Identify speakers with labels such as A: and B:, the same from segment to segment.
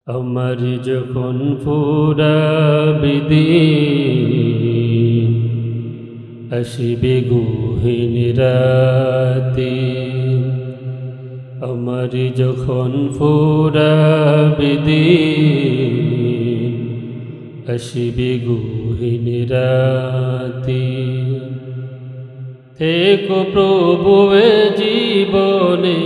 A: আমার যখন ফুরাবে দিন আসিবে গহীন রাতে, আমার যখন ফুরাবে দিন আসিবে গহীন রাতে, থেকো প্রভু এ জীবনে,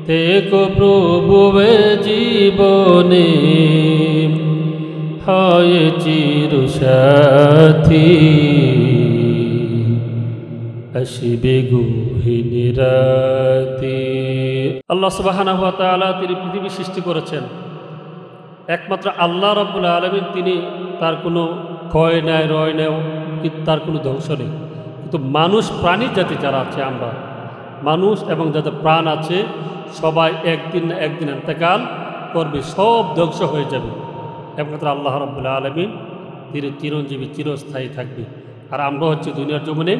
A: থেকো প্রভু এ জীবনে, হয় চিরসাথী আসিবে গহীন রাতে। আল্লাহ সুবহানাহু ওয়া তাআলা তিনি পৃথিবী সৃষ্টি করেছেন, একমাত্র আল্লাহ রাব্বুল আলামিন। তিনি তার কোনো ক্ষয় নাই, রয় নাই, কিন্তু তার কোনো ধ্বংস নেই। কিন্তু মানুষ প্রাণী জাতি যারা আছে, আমরা মানুষ এবং যাদের প্রাণ আছে, সবাই একদিন না একদিন ইন্তেকাল করবে, সব ধ্বংস হয়ে যাবে। একমাত্র আল্লাহ রাব্বুল আলামিন তিনি চিরঞ্জীবী, চিরস্থায়ী থাকবে। আর আমরা হচ্ছে দুনিয়ার জমিনে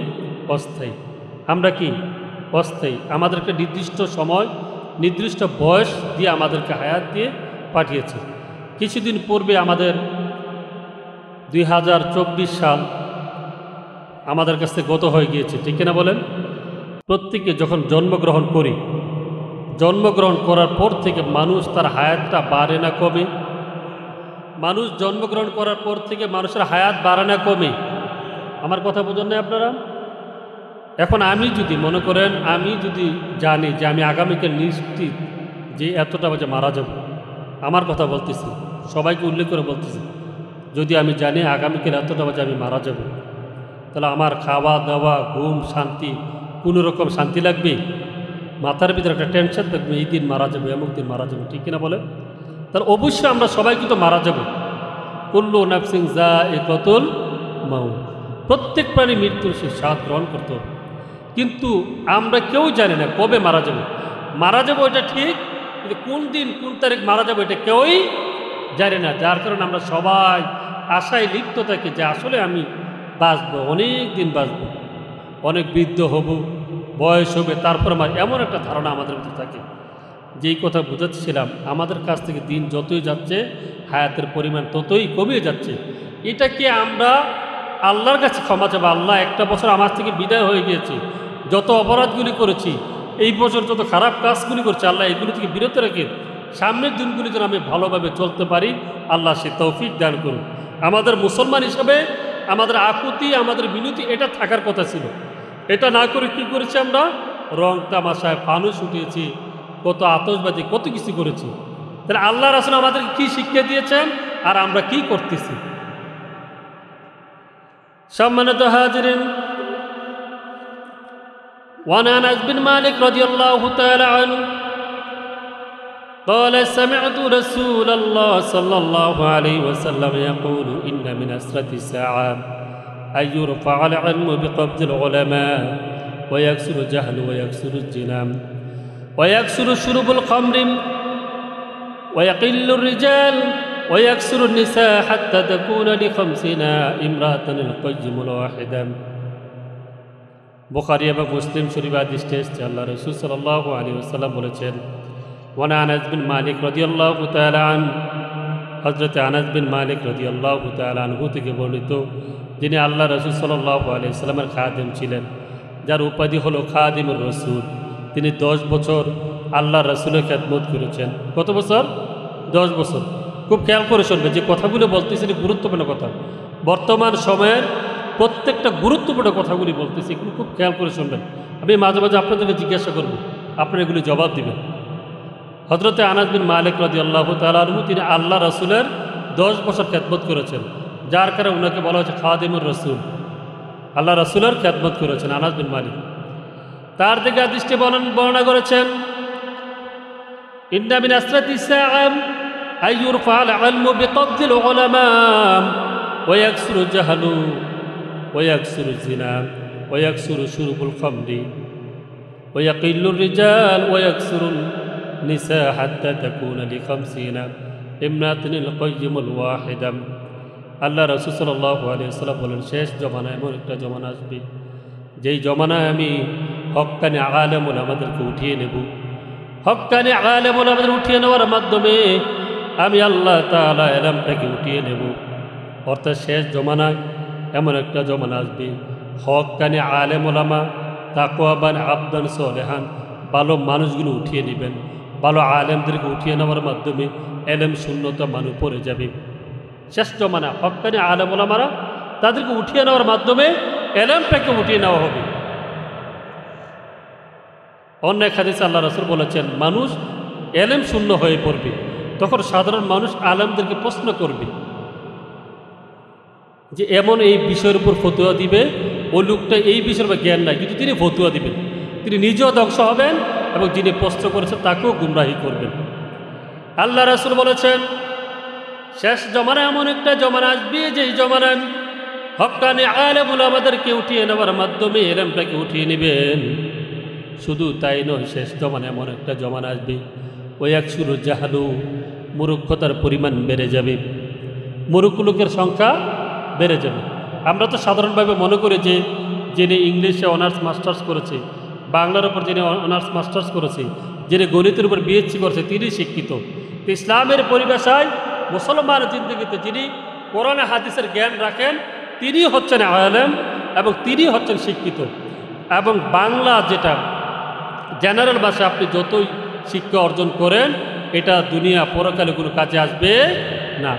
A: অস্থায়ী। আমরা কি অস্থায়ী? আমাদেরকে নির্দিষ্ট সময়, নির্দিষ্ট বয়স দিয়ে আমাদেরকে হায়াত দিয়ে পাঠিয়েছে। কিছুদিন পূর্বে আমাদের 2024 সাল আমাদের কাছ থেকে গত হয়ে গিয়েছে, ঠিক কিনা বলেন? প্রত্যেকে যখন জন্মগ্রহণ করি, জন্মগ্রহণ করার পর থেকে মানুষ তার হায়াতটা বাড়ে না কমে? মানুষ জন্মগ্রহণ করার পর থেকে মানুষের হায়াত বাড়ে না কমে? আমার কথা বোঝেন না আপনারা? এখন আমি যদি মনে করেন, আমি যদি জানি যে আমি আগামীকাল নিশ্চিত যে এতটা বাজে মারা যাব, আমার কথা বলতেছি, সবাইকে উল্লেখ করে বলতেছি, যদি আমি জানি আগামীকাল এতটা বাজে আমি মারা যাব, তাহলে আমার খাওয়া দাওয়া, ঘুম, শান্তি, কোনো রকম শান্তি লাগবে? মাথার ভিতরে একটা টেনশন থাকবে, এই দিন মারা যাবে, এমন দিন মারা যাবে, ঠিক কিনা বলে? তাহলে অবশ্যই আমরা সবাই কিন্তু মারা যাব। কুল্লু নাফসিন যায়িকাতুল মাউত, প্রত্যেক প্রাণী মৃত্যুর সে স্বাদ গ্রহণ করতে হবে। কিন্তু আমরা কেউ জানি না কবে মারা যাব। মারা যাবো এটা ঠিক, কিন্তু কোন দিন কোন তারিখ মারা যাবো এটা কেউই জানি না। যার কারণে আমরা সবাই আশায় লিপ্ত থাকি যে আসলে আমি বাঁচবো, অনেক দিন বাঁচবো, অনেক বৃদ্ধ হব, বয়স হবে, তারপর আমার এমন একটা ধারণা আমাদের মধ্যে থাকে। যেই কথা বোঝাচ্ছিলাম, আমাদের কাছ থেকে দিন যতই যাচ্ছে, হায়াতের পরিমাণ ততই কমিয়ে যাচ্ছে। এটা কি আমরা আল্লাহর কাছে ক্ষমা চাবো? আল্লাহ, একটা বছর আমার থেকে বিদায় হয়ে গিয়েছে, যত অপরাধগুলি করেছি, এই বছর যত খারাপ কাজগুলি করছি, আল্লাহ এগুলি থেকে বিরত রেখে সামনের দিনগুলি যেন আমি ভালোভাবে চলতে পারি, আল্লাহ সে তৌফিক দান করুন। আমাদের মুসলমান হিসাবে আমাদের আকুতি, আমাদের বিনতি এটা থাকার কথা ছিল। এটা না করে কি করেছি আমরা? রং তামাশায় ফানুস উঠিয়েছি, কত আতশবাজি, কত কিছু করেছি। তাহলে আল্লাহ রাসূল আমাদেরকে কি শিক্ষা দিয়েছেন আর আমরা কি করতেছি? সম্মানিত হাজিরিন, وعن أنس بن مالك رضي الله تعالى عنه قال سمعت رسول الله صلى الله عليه وسلم يقول إن من أسرة الساعة أن يرفع العلم بقبض العلماء ويكسر الجهل ويكسر الزنا ويكسر شرب الخمر ويقل الرجال ويكسر النساء حتى تكون ل50 امرأة القيم الواحدة। বুখারী এবং মুসলিম শরীফ হাদিসটি এসেছে, আল্লাহ রাসূল সাল্লাল্লাহু আলাইহি ওয়াসাল্লাম বলেছেন, ওয়ান আনাস বিন মালিক রাদিয়াল্লাহু তাআলা আন, হযরত আনাস বিন মালিক রাদিয়াল্লাহু তাআলা আনহু থেকে বর্ণিত, যিনি আল্লাহ রাসূল সাল্লাল্লাহু আলাইহি ওয়াসাল্লামের খাদেম ছিলেন, যার উপাধি হলো খাদিমুর রাসূল। তিনি 10 বছর আল্লাহ রাসূলের খেদমত করেছেন। কত বছর? 10 বছর। খুব খেয়াল করে শুনবেন, যে কথাগুলো বলতেছি গুরুত্বপূর্ণ কথা। বর্তমান সময়ের প্রত্যেকটা গুরুত্বপূর্ণ কথাগুলি বলতেছি, এগুলো খুব খেয়াল করে শুনবেন। আমি মাঝে মাঝে আপনাদেরকে জিজ্ঞাসা করব, আপনারা এগুলি জবাব দিবেন। হযরতে আনাস বিন মালিক রাদিয়াল্লাহু তাআলা আনহু, তিনি আল্লাহ রাসূলের 10 বছর খেদমত করেছেন, যার কারণে ওনাকে বলা হচ্ছে খাদিমুর রাসূল। আল্লাহ রাসূলের খেদমত করেছেন আনাস বিন মালিক। তার থেকে হাদিসটি বর্ণনা করেছেন, ইন্না মিন আসরাতিস সাআ আন ইউরফা'আল ইলমু বিকবদিল উলামা ওয়া ইয়াকসুরু জাহলু ويكسر الزنا ويكسر شرب الخمر ويقل الرجال ويكسر النساء حتى تكون ل50 امرأة القيم الواحدة। আল্লাহ রাসূল সাল্লাল্লাহু আলাইহি ওয়াসাল্লাম বলেন, শেষ জমানায় এমন একটা জমানা আসবে, যেই জমানায় আমি হক্কানি আলেম ওলামাদেরকে উঠিয়ে নেব, হক্কানি আলেম ওলামাদের উঠিয়ে নেওয়ার মাধ্যমে আমি আল্লাহ তাআলা এলমটাকে উঠিয়ে নেব। অর্থাৎ শেষ জমানায় এমন একটা জমানা আসবে, হক্কানি আলেম ওলামা তাকওয়াবান আবদান সলেহান ভালো মানুষগুলো উঠিয়ে নেবেন। ভালো আলেমদেরকে উঠিয়ে নেওয়ার মাধ্যমে এলেম শূন্যতা মানুষ পড়ে যাবে। শেষ জমানা হক্কানি আলেম ওলামারা তাদেরকে উঠিয়ে নেওয়ার মাধ্যমে এলেমটাকে উঠিয়ে নেওয়া হবে। অন্য এক হাদিসে আল্লাহ রাসূল বলেছেন, মানুষ এলেম শূন্য হয়ে পড়বে, তখন সাধারণ মানুষ আলেমদেরকে প্রশ্ন করবে যে এমন এই বিষয়ের উপর ফতুয়া দিবে, ওই লোকটা এই বিষয়ের উপর জ্ঞান নাই কিন্তু তিনি ফতুয়া দিবেন, তিনি নিজেও ধ্বংস হবেন এবং যিনি প্রশ্ন করেছেন তাকেও গুমরাহি করবেন। আল্লাহ রাসূল বলেছেন, শেষ জমানা এমন একটা জমানা আসবে যেই জমানায় হক্কানি আলেম ওলামাদেরকে উঠিয়ে নেওয়ার মাধ্যমে এলেমটাকে উঠিয়ে নেবেন। শুধু তাই নয়, শেষ জমানা এমন একটা জমানা আসবে ওই এক শুরু জাহালু মূর্খতার পরিমাণ বেড়ে যাবে, মূর্খ লোকের সংখ্যা বেড়ে যাবে। আমরা তো সাধারণভাবে মনে করি যে যিনি ইংলিশে অনার্স মাস্টার্স করেছে, বাংলার উপর যিনি অনার্স মাস্টার্স করেছে, যিনি গণিতের উপর বিএসসি করেছে তিনি শিক্ষিত। ইসলামের পরিবেশায় মুসলমান জিন্দগিতে যিনি কোরআন হাদিসের জ্ঞান রাখেন তিনি হচ্ছেন আলেম এবং তিনি হচ্ছেন শিক্ষিত। এবং বাংলা যেটা জেনারেল ভাষা, আপনি যতই শিক্ষা অর্জন করেন এটা দুনিয়া পরকালে কোনো কাজে আসবে না।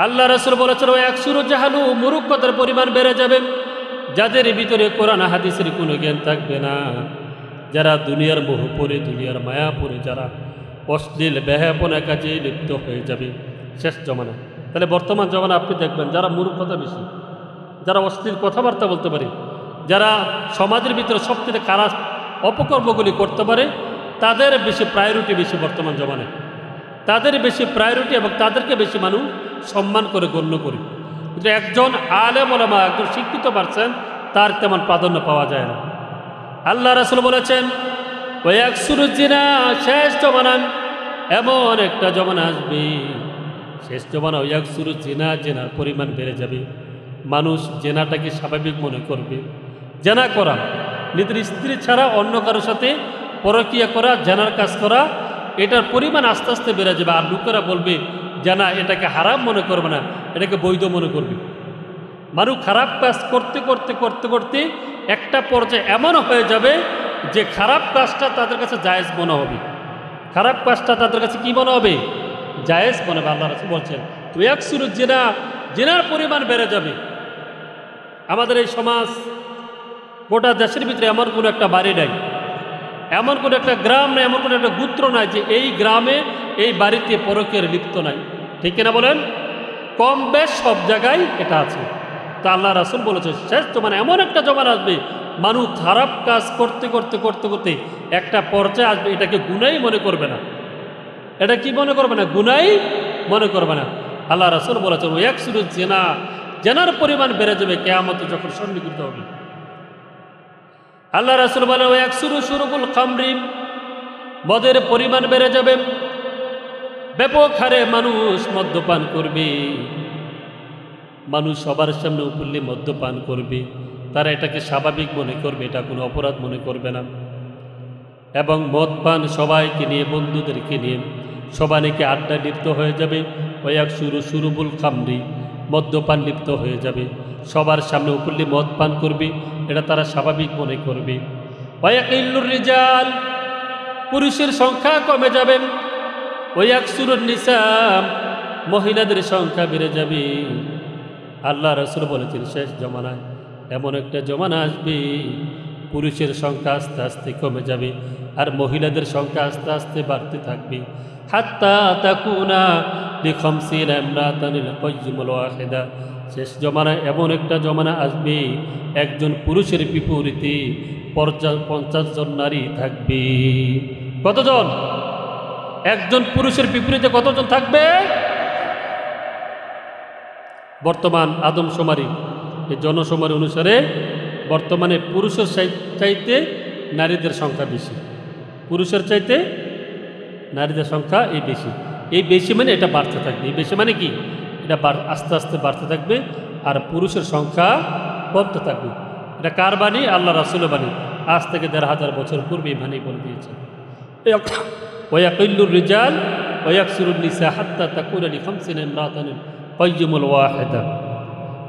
A: আল্লাহ রাসূল বলেছেন, ওই একসুরু জাহালু মূর্খতার পরিমাণ বেড়ে যাবে যাদের ভিতরে কোরআন হাদিসের কোনো জ্ঞান থাকবে না, যারা দুনিয়ার মোহ পড়ে দুনিয়ার মায়া পড়ে যারা অশ্লীল বেহাপনা কাজে লিপ্ত হয়ে যাবে শেষ জমানা। তাহলে বর্তমান জমানা আপনি দেখবেন যারা মূর্খতা বেশি, যারা অশ্লীল কথাবার্তা বলতে পারে, যারা সমাজের ভিতরে সবচেয়ে খারাপ অপকর্মগুলি করতে পারে, তাদের বেশি প্রায়োরিটি বেশি বর্তমান জমানায়, তাদের বেশি প্রায়োরিটি এবং তাদেরকে বেশি মানুষ সম্মান করে গণ্য করে। কিন্তু একজন আলেম ওলামা একজন শিক্ষিত পারছেন তার তেমন প্রাধান্য পাওয়া যায় না। আল্লাহ রাসূল বলেছেন, ওই একসুরু জিনা শেষ জমানা এমন একটা জমানা আসবে, শেষ জমানা ওই একসুরু জিনা জেনার পরিমাণ বেড়ে যাবে। মানুষ জেনাটাকে স্বাভাবিক মনে করবে। জেনা করা, নিজের স্ত্রী ছাড়া অন্য কারোর সাথে পরকীয়া করা, জেনার কাজ করা, এটার পরিমাণ আস্তে আস্তে বেড়ে যাবে। আর লোকেরা বলবে জেনা, এটাকে হারাম মনে করবে না, এটাকে বৈধ মনে করবে। মানুষ খারাপ কাজ করতে করতে করতে করতে একটা পর্যায়ে এমন হয়ে যাবে যে খারাপ কাজটা তাদের কাছে জায়েজ মনে হবে, খারাপ কাজটা তাদের কাছে কি মনে হবে? জায়েজ মনে হবে। আল্লাহ রাসূল বলছেন, তো একসুরু জিনা, জিনার পরিমাণ বেড়ে যাবে। আমাদের এই সমাজ, গোটা দেশের ভিতরে এমন কোনো একটা বাড়ি নাই, এমন কোনো একটা গ্রাম নাই, এমন কোনো একটা গোত্র নাই যে এই গ্রামে এই বাড়িতে পরকীয়ার লিপ্ত নাই। ঠিক কিনা বলেন? কম বেশ সব জায়গায় এটা আছে। তা আল্লাহ রাসূল বলেছে, শেষ জমানা এমন একটা জমানা আসবে মানুষ খারাপ কাজ করতে করতে করতে করতে একটা পর্যায়ে আসবে এটাকে গুনাই মনে করবে না। এটা কি মনে করবে না? গুনাই মনে করবে না। আল্লাহ রাসূল বলেছেন, ওই একসুরু জিনা, জেনার পরিমাণ বেড়ে যাবে কিয়ামত যখন সন্নিহিত হবে। আল্লাহ রাসূল বলেন, ওই একসুরু শুরুবুল খামরি, মদের পরিমাণ বেড়ে যাবে। ব্যাপক হারে মানুষ মদ্যপান করবে, মানুষ সবার সামনে উপলব্ধি মদ্যপান করবে, তারা এটাকে স্বাভাবিক মনে করবে, এটা কোনো অপরাধ মনে করবে না। এবং মদ পান সবাইকে নিয়ে, বন্ধুদেরকে নিয়ে সবাইকে আড্ডা লিপ্ত হয়ে যাবে। ওই এক শুরুবুল খামরি, মদ্যপান লিপ্ত হয়ে যাবে, সবার সামনে উপলব্ধি মদ পান করবে, এটা তারা স্বাভাবিক মনে করবে। ওই এক ইল্লুর রিজাল, পুরুষের সংখ্যা কমে যাবে। ওই এক সুরুন নিসা, মহিলাদের সংখ্যা বেড়ে যাবে। আল্লাহ রাসূল বলেছেন, শেষ জমানায় এমন একটা জমানা আসবে পুরুষের সংখ্যা আস্তে আস্তে কমে যাবে আর মহিলাদের সংখ্যা আস্তে আস্তে বাড়তে থাকবে। হাত্তা তাকুনা লিখামসিনা ইমরাতান লিকাইয়িমুল ওয়াহিদা, শেষ জমানায় এমন একটা জমানা আসবে একজন পুরুষের বিপরীতে 50 জন নারী থাকবে। কতজন? একজন পুরুষের বিপরীতে কতজন থাকবে? বর্তমান আদমশুমারি, এই জনশুমারি অনুসারে বর্তমানে পুরুষের চাইতে নারীদের সংখ্যা বেশি, পুরুষের চাইতে নারীদের সংখ্যা এই বেশি। এই বেশি মানে এটা বাড়তে থাকবে। এই বেশি মানে কি? এটা আস্তে আস্তে বাড়তে থাকবে আর পুরুষের সংখ্যা কমতে থাকবে। এটা কার বাণী? আল্লাহ রাসূলের বাণী। আজ থেকে 1500 বছর পূর্বে এই বাণী বলে দিয়েছে। ওয়াকিল্লুর রিজাল ওয়াকসুরুন নিসা হাত্তা তাকুনা লিখামসিনা ইমরাতান কাইয়ুমুল ওয়াহিদা,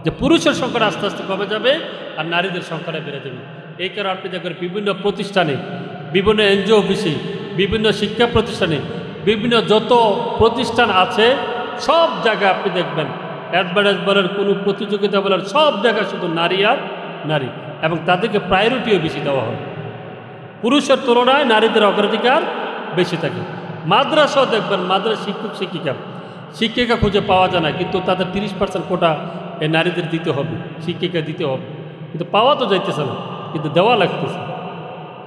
A: যে পুরুষের সংখ্যা আস্তে আস্তে কমে যাবে আর নারীদের সংখ্যাটা বেড়ে যাবে। এই কারণে আপনি দেখবেন বিভিন্ন প্রতিষ্ঠানে, বিভিন্ন এনজিও অফিসে, বিভিন্ন শিক্ষা প্রতিষ্ঠানে, বিভিন্ন যত প্রতিষ্ঠান আছে সব জায়গায় আপনি দেখবেন অ্যাডভার্টাইজ বলেন, কোনো প্রতিযোগিতা বলেন, সব জায়গায় শুধু নারী আর নারী, এবং তাদেরকে প্রায়োরিটিও বেশি দেওয়া হয়। পুরুষের তুলনায় নারীদের অগ্রাধিকার বেশি থাকে। মাদ্রাসাও দেখবেন, মাদ্রাসা শিক্ষক শিক্ষিকা খুঁজে পাওয়া যায় না, কিন্তু তাদের 30% কোটা এই নারীদের দিতে হবে, শিক্ষিকা দিতে হবে, কিন্তু পাওয়া তো যাইতেছে না, কিন্তু দেওয়া লাগতেছে।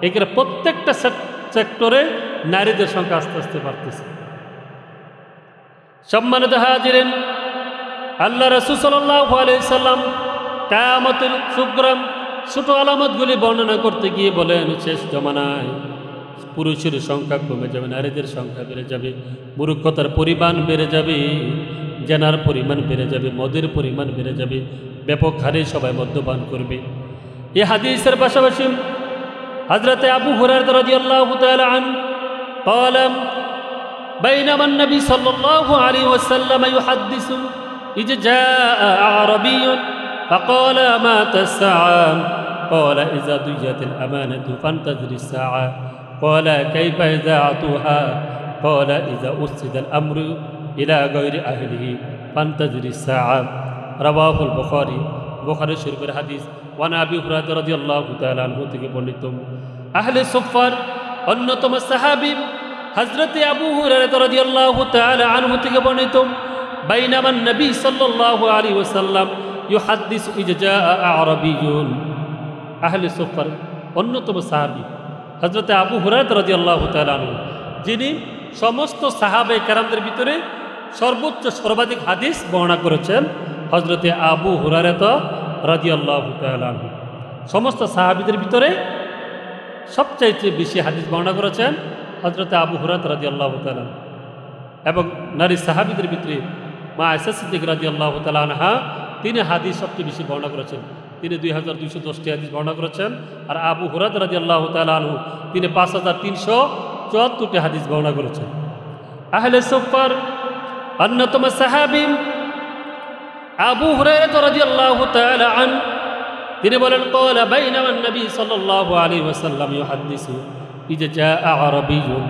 A: এখানে প্রত্যেকটা সেক্টরে নারীদের সংখ্যা আস্তে আস্তে বাড়তেছে। সম্মানিত হাজিরিন, আল্লাহ রাসূল সাল্লাল্লাহু আলাইহি সাল্লাম কিয়ামতের সুগ্রাম ছোট আলামতগুলি বর্ণনা করতে গিয়ে বলেন, শেষ জমানায় পুরুষের সংখ্যা কমে যাবে, নারীদের সংখ্যা বেড়ে যাবে, মূর্খতার পরিমাণ বেড়ে যাবে, জেনার পরিমাণ বেড়ে যাবে, মদের পরিমাণ বেড়ে যাবে, ব্যাপক হারে সবাই মদ্যপান করবে। এই হাদিসের পাশাপাশি হযরত আবু হুরায়রা রাদিয়াল্লাহু তাআলা আনহু قال بينما النبي صلى الله عليه وسلم يحدث إذ جاء أعربي فقال مات الساعة قال إذا ضيعت الأمانة فانتظر الساعة قال كيف إذاعتها قال إذا أسد الأمر إلى غير أهله فانتظر الساعة رواه البخاري বুখারী শরীফের হাদিস। ওয়ান আবি হুরায়রা রাদিয়াল্লাহু তাআলা আনহু থেকে বর্ণিত, আহলে সুফফার অন্যতম সাহাবী হযরত আবু হুরায়রা রাদিয়াল্লাহু তাআলা আনহু থেকে বর্ণিত, বাইনামান নবী সাল্লাল্লাহু আলাইহি ওয়াসাল্লাম ইউহাদ্দিসু ইয জাআ আ'রাবিয়্যুন, আহলে সুফফার অন্যতম সাহাবী হযরত আবু হুরায়রা রাদিয়াল্লাহু তাআলা আনহু, যিনি সমস্ত সাহাবায়ে কেরামদের ভিতরে সর্বোচ্চ সর্বাধিক হাদিস বর্ণনা করেছেন। হযরতে আবু হুরায়রা রাদিয়াল্লাহু তাআলা আনহু সমস্ত সাহাবীদের ভিতরে সবচাইতে বেশি হাদিস বর্ণনা করেছেন হযরতে আবু হুরায়রা রাদিয়াল্লাহু তাআলা, এবং নারী সাহাবীদের ভিতরে মা আয়েশা সিদ্দিকা রাদিয়াল্লাহু তাআলা আনহা, তিনি হাদিস সবচেয়ে বেশি বর্ণনা করেছেন, তিনি 2210টি হাদিস বর্ণনা করেছেন। আর আবু হুরায়রা রাদিয়াল্লাহু তাআলা আনহু তিনি 5374টি হাদিস বর্ণনা করেছেন। আহলে সুফফার অন্যতম সাহাবী আবু হুরায়রা রাদিয়াল্লাহু তাআলা আনহু তিনি বলেন, ক্বালা বাইনামা নবী সাল্লাল্লাহু আলাইহি ওয়াসাল্লাম ইউহাদ্দিসু ইয জাআ আ'রাবিয়্যুন,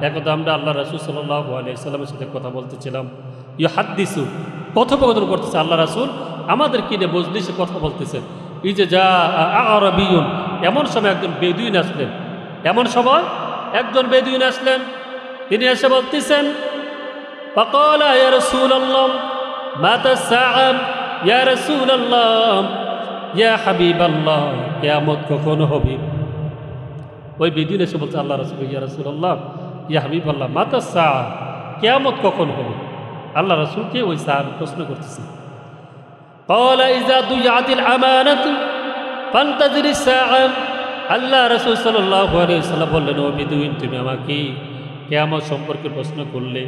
A: একদা আমরা আল্লাহ রাসূল সাল্লাল্লাহু আলাইহি ওয়াসাল্লামের সাথে কথা বলতেছিলাম। ইউহাদ্দিসু কথোপকথন করতেছে, আল্লাহ রাসূল আমাদের কিনে মজলিসে কথা বলতেছেন। ইয জাআ আ'রাবিয়্যুন, এমন সময় একজন বেদুইন আসলেন, এমন সময় একজন বেদুইন আসলেন, তিনি এসে বলতেছেন, ফাকালা ইয়া রাসূলুল্লাহ মাতা সাআ ইয়া রাসূলুল্লাহ ইয়া হাবিবাল্লাহ, কিয়ামত কখন হবে? ওই বেদুইন এসে বলছে, আল্লাহ রাসূল ইয়া রাসূলুল্লাহ ইয়া হাবিবাল্লাহ মাতা সাআ, কিয়ামত কখন হবে? আল্লাহ রাসূলকে ওই সাহাবী প্রশ্ন করতেছে। ক্বালা ইযা দুইআতিল আমানাতু ফান্তাযিরিস সাআ, আল্লাহ রাসূল সাল্লাল্লাহু আলাইহি ওয়াসাল্লাম বললেন, ও বেদুইন তুমি আমাকে কিয়ামত সম্পর্কে প্রশ্ন করলে,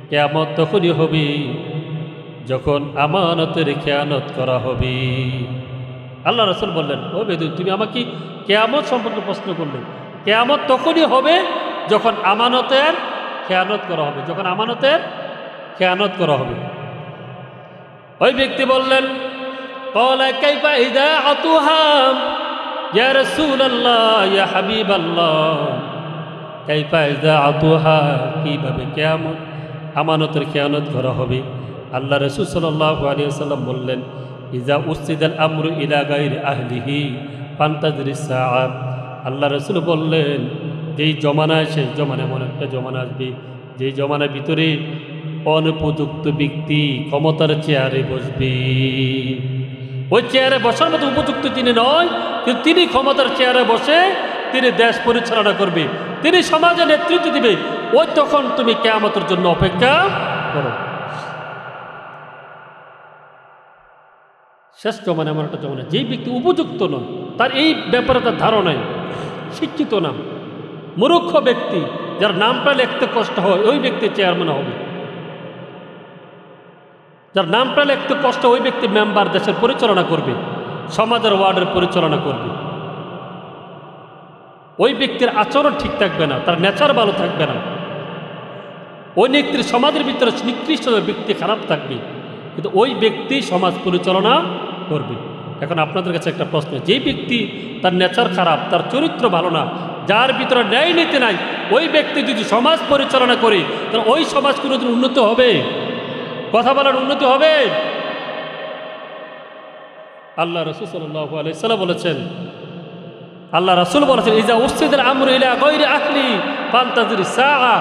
A: কিয়ামত তখনই হবে যখন আমানতের খেয়ানত করা হবে। আল্লাহ রাসূল বললেন, ও বেদুইন তুমি আমাকে কিয়ামত সম্পর্কে প্রশ্ন করলে, কিয়ামত তখনই হবে যখন আমানতের খেয়ানত করা হবে, যখন আমানতের খেয়ানত করা হবে। ওই ব্যক্তি বললেন, ক্বালা কাইফা ইদাআতুহা ইয়া রাসূলুল্লাহ ইয়া হাবিবাল্লাহ, কাইফা ইদাআতুহা, কিভাবে কিয়ামত আমানতের খেয়ানত করা হবে? আল্লাহ রাসূল সাল্লাল্লাহু আলাইহি ওয়াসাল্লাম বললেন, ইযা উসিদাল আমরু ইলা গায়রি আহলিহি ফান্তাযিরিস সাআ, আল্লাহ রাসূল বললেন, যেই জমানায়, সেই জমানায় এমন একটা জমানা আসবে, যেই জমানার ভিতরে অনুপযুক্ত ব্যক্তি ক্ষমতার চেয়ারে বসবে। ওই চেয়ারে বসার মতো উপযুক্ত তিনি নয়, কিন্তু তিনি ক্ষমতার চেয়ারে বসে তিনি দেশ পরিচালনা করবে, তিনি সমাজে নেতৃত্ব দিবে। ওই তখন তুমি কিয়ামতের জন্য অপেক্ষা করো। শেষ জমানা এমন একটা জমানা, যেই ব্যক্তি উপযুক্ত নয়, তার এই ব্যাপারে তার ধারণাই, শিক্ষিত না, মূর্খ ব্যক্তি, যার নামটা লিখতে কষ্ট হয়, ওই ব্যক্তি চেয়ারম্যান হবে। যার নামটা লিখতে কষ্ট, ওই ব্যক্তি মেম্বার, দেশের পরিচালনা করবে, সমাজের ওয়ার্ডের পরিচালনা করবে। ওই ব্যক্তির আচরণ ঠিক থাকবে না, তার নেচার ভালো থাকবে না, ওই ব্যক্তির সমাজের ভিতরে নিকৃষ্ট ব্যক্তি খারাপ থাকবে, কিন্তু ওই ব্যক্তি সমাজ পরিচালনা করবে। এখন আপনাদের কাছে একটা প্রশ্ন, যেই ব্যক্তি তার নেচার খারাপ, তার চরিত্র ভালো না, যার ভিতরে ন্যায় নীতি নাই, ওই ব্যক্তি যদি সমাজ পরিচালনা করে তাহলে ওই সমাজ কোনোদিন উন্নত হবে? কথা বলার উন্নতি হবে? আল্লাহ রাসূল সাল্লাল্লাহু আলাইহি ওয়াসাল্লাম বলেছেন, আল্লাহ রাসূল বলেছেন, ইজা উসিদাল আমরু ইলা গায়রি আহলি ফান্তাজির সাআ,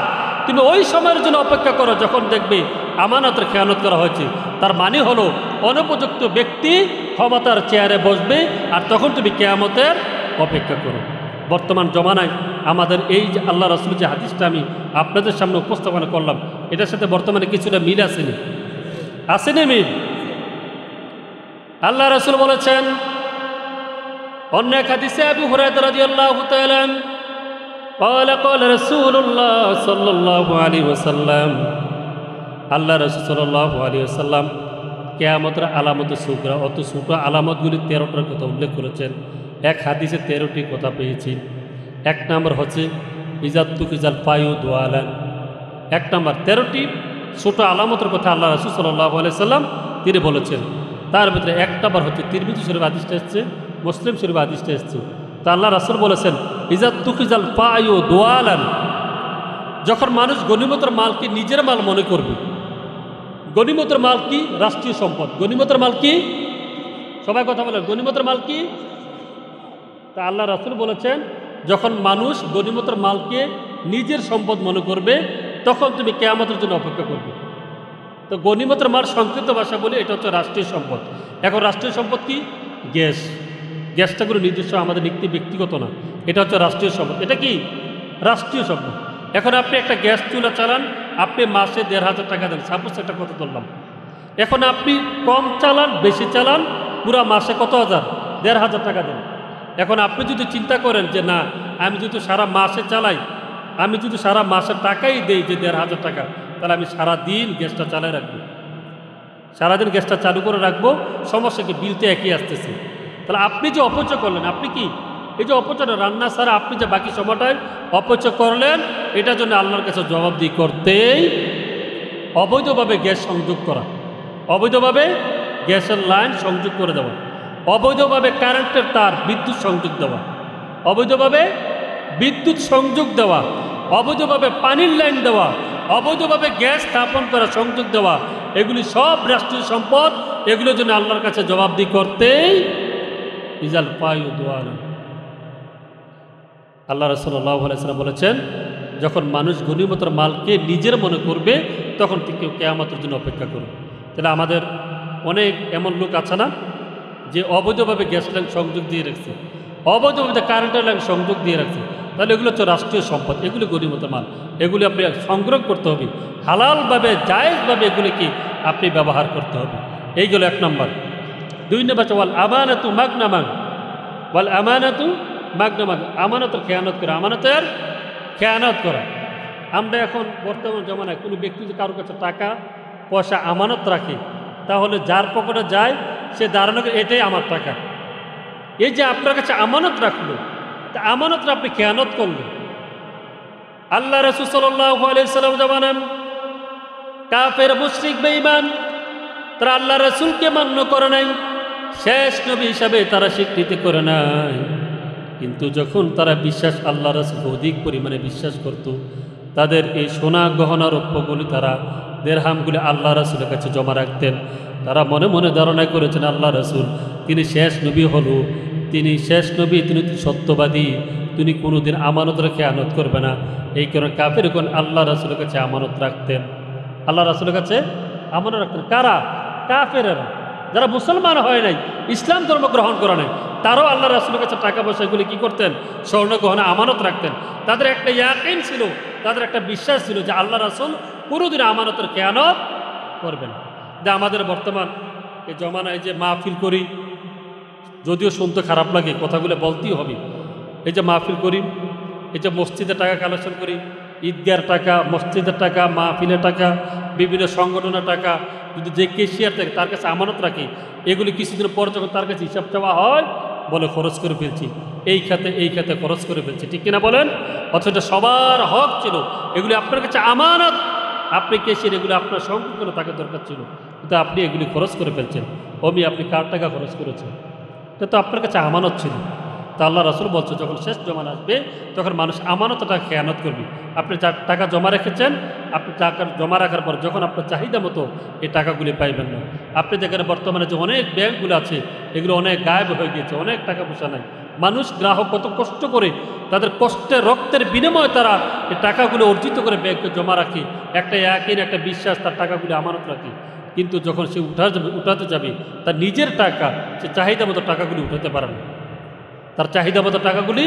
A: তুমি ওই সময়ের জন্য অপেক্ষা করো যখন দেখবে আমানতের খেয়ানত করা হয়েছে। তার মানে হলো অনুপযুক্ত ব্যক্তি ক্ষমতার চেয়ারে বসবে, আর তখন তুমি কিয়ামতের অপেক্ষা করো। বর্তমান জমানায় আমাদের এই যে আল্লাহ রাসূল যে হাদিসটা আমি আপনাদের সামনে উপস্থাপনা করলাম, এটার সাথে বর্তমানে কিছুটা মিল আসেনি? আসেনি মিল? আল্লাহ রাসূল বলেছেন অন্য এক হাদিসে, আবু হুরায়রা রাদিয়াল্লাহু তাআলা আনহু قال قال رسول الله صلى الله عليه وسلم, আল্লাহ রাসূল সাল্লাল্লাহু আলাইহি ওয়াসাল্লাম কিয়ামতের আলামত সুগরা, অত ছোট আলামতগুলি 13টার কথা উল্লেখ করেছেন। এক হাদিসে 13টি কথা পেয়েছি। এক নম্বর হচ্ছে ইজাতুকিজাল পায়ু দোয়ালান। এক নম্বর 13টি ছোট আলামতের কথা আল্লাহ রাসূল সাল্লাল্লাহু আলাইহি ওয়াসাল্লাম তিনি বলেছেন। তার ভিতরে এক নম্বর হচ্ছে তিরমিজি শরীফ হাদিসটা এসেছে, মুসলিম শরীফ হাদিসটা এসেছে। তা আল্লাহ রাসূল বলেছেন ইজাতুকিজাল পায়ু দোয়ালান, যখন মানুষ গনিমতের মালকে নিজের মাল মনে করবে। গনিমতের মাল কি? রাষ্ট্রীয় সম্পদ। গনিমতের মাল কি? সবাই কথা বলেন, গনিমতের মাল কি? তা আল্লাহ রাসূল বলেছেন যখন মানুষ গনিমতের মালকে নিজের সম্পদ মনে করবে তখন তুমি কিয়ামতের জন্য অপেক্ষা করবে। তো গনিমতের মাল সংক্ষিপ্ত ভাষা বলে এটা হচ্ছে রাষ্ট্রীয় সম্পদ। এখন রাষ্ট্রীয় সম্পদ কি? গ্যাস। গ্যাসটা কোনো নিজস্ব, আমাদের ব্যক্তিগত না, এটা হচ্ছে রাষ্ট্রীয় সম্পদ। এটা কি? রাষ্ট্রীয় সম্পদ। এখন আপনি একটা গ্যাস চুলা চালান, আপনি মাসে ১৫০০ টাকা দেন, সাপোজ একটা কথা ধরলাম। এখন আপনি কম চালান বেশি চালান, পুরা মাসে কত হাজার? ১৫০০ টাকা দেন। এখন আপনি যদি চিন্তা করেন যে না, আমি যদি সারা মাসে চালাই, আমি যদি সারা মাসের টাকাই দেই যে ১৫০০ টাকা, তাহলে আমি সারাদিন গ্যাসটা চালিয়ে রাখবো, সারাদিন গ্যাসটা চালু করে রাখবো, সমস্যা কি? বিলতে একই আসতেছে। তাহলে আপনি যে অপচয় করলেন, আপনি কি এই যে অপচয়, রান্না ছাড়া আপনি যে বাকি সময়টায় অপচয় করলেন, এটার জন্য আল্লাহর কাছে জবাবদিহি করতেই। অবৈধভাবে গ্যাস সংযোগ করা, অবৈধভাবে গ্যাসের লাইন সংযোগ করে দেওয়া, অবৈধভাবে কারেন্টের তার বিদ্যুৎ সংযোগ দেওয়া, অবৈধভাবে বিদ্যুৎ সংযোগ দেওয়া, অবৈধভাবে পানির লাইন দেওয়া, অবৈধভাবে গ্যাস স্থাপন করা, সংযোগ দেওয়া, এগুলি সব রাষ্ট্রীয় সম্পদ। এগুলোর জন্য আল্লাহর কাছে জবাবদিহি করতেই ইজাল পায়ু দোয়ালান। আল্লাহ রাসূল সাল্লাল্লাহু আলাইহি ওয়াসাল্লাম বলেছেন যখন মানুষ গনিমতের মালকে নিজের মনে করবে তখন থেকে কিয়ামতের জন্য অপেক্ষা করবে। তাহলে আমাদের অনেক এমন লোক আছে না যে অবৈধভাবে গ্যাস লাইন সংযোগ দিয়ে রাখছে, অবৈধভাবে কারেন্টের লাইন সংযোগ দিয়ে রাখছে, তাহলে এগুলো হচ্ছে রাষ্ট্রীয় সম্পদ, এগুলি গনিমতের মাল, এগুলি আপনি সংগ্রহ করতে হবে, হালালভাবে জায়েজভাবে এগুলিকে আপনি ব্যবহার করতে হবে। এইগুলো এক নম্বর। দুই নম্বর হচ্ছে ওয়াল আমানাতু মাগনামান, ওয়াল আমানাতু মাগনামান, আমানতের খেয়ানত করা, আমানতের খেয়ানত করা। আমরা এখন বর্তমান জমানায় কোনো ব্যক্তি যদি কারোর কাছে টাকা পয়সা আমানত রাখে, তাহলে যার পকেটে যায় সে দাঁড়ানো, এটাই আমার টাকা। এই যে আপনার কাছে আমানত রাখলো, তা আমানতটা আপনি খেয়ানত করলেন। আল্লাহ রাসূল সাল্লাল্লাহু আলাইহি ওয়াসাল্লাম জানান কাফের মুশরিক বেঈমান তারা আল্লাহ রাসূলকে মান্য করে নাই, শেষ নবী হিসাবে তারা স্বীকৃতি করে নাই। কিন্তু যখন তারা বিশ্বাস আল্লাহ রাসূলকে অধিক পরিমাণে বিশ্বাস করত, তাদের এই সোনা গহনা রৌপ্যগুলি, তারা দেরহামগুলি আল্লাহ রাসূলের কাছে জমা রাখতেন। তারা মনে মনে ধারণা করেছেন আল্লাহ রাসূল তিনি শেষ নবী হলো, তিনি শেষ নবী, তিনি সত্যবাদী, তিনি কোনোদিন আমানত রেখে আনত করবে না। এই কারণে কাফেরগণ আল্লাহ রাসূলের কাছে আমানত রাখতেন, আল্লাহ রাসূলের কাছে আমানত রাখতেন। কারা? কাফেরেরা, যারা মুসলমান হয় নাই, ইসলাম ধর্ম গ্রহণ করে নাই, তারাও আল্লাহ রাসূলের কাছে টাকা পয়সা এগুলি কী করতেন? স্বর্ণ গহনা আমানত রাখতেন। তাদের একটা ইয়াকিন ছিল, তাদের একটা বিশ্বাস ছিল যে আল্লাহ রাসূল কোনোদিন আমানতের খেয়ানত করবেন। যে আমাদের বর্তমান এই জমানায় যে মাহফিল করি, যদিও শুনতে খারাপ লাগে, কথাগুলো বলতেই হবে। এই যে মাহফিল করি, এই যে মসজিদের টাকা কালেকশন করি, ঈদগার টাকা, মসজিদের টাকা, মাহফিলের টাকা, বিভিন্ন সংগঠনের টাকা, যদি যে কেশিয়ার থাকে তার কাছে আমানত রাখি, এগুলি কিছুদিন পর যখন তার কাছে হিসাব চাওয়া হয়, বলে খরচ করে ফেলছি, এই খাতে খরচ করে ফেলছি, ঠিক কিনা বলেন? অথচ এটা সবার হক ছিল, এগুলি আপনার কাছে আমানত, আপনি কেসের এগুলো আপনার সংগ্রহ করে তাকে দরকার ছিল, কিন্তু আপনি এগুলি খরচ করে ফেলছেন। অমি আপনি কার টাকা খরচ করেছেন? এটা তো আপনার কাছে আমানত ছিল। তা আল্লাহ রাসূল বলছে যখন শেষ জমানা আসবে তখন মানুষ আমানতটা খেয়ানত করবে। আপনি যা টাকা জমা রেখেছেন, আপনি টাকা জমা রাখার পর যখন আপনার চাহিদা মতো এই টাকাগুলি পাইবেন না। আপনি দেখেন বর্তমানে যে অনেক ব্যাংকগুলো আছে এগুলো অনেক গায়েব হয়ে গিয়েছে, অনেক টাকা পয়সা নাই। মানুষ গ্রাহক কত কষ্ট করে তাদের কষ্টের রক্তের বিনিময়ে তারা এই টাকাগুলো অর্জিত করে ব্যাংকে জমা রাখে, একটা বিশ্বাস তার টাকাগুলি আমানত রাখে। কিন্তু যখন সে উঠাতে যাবে তার নিজের টাকা, সে চাহিদা মতো টাকাগুলি উঠাতে পারে না, তার চাহিদা মতো টাকাগুলি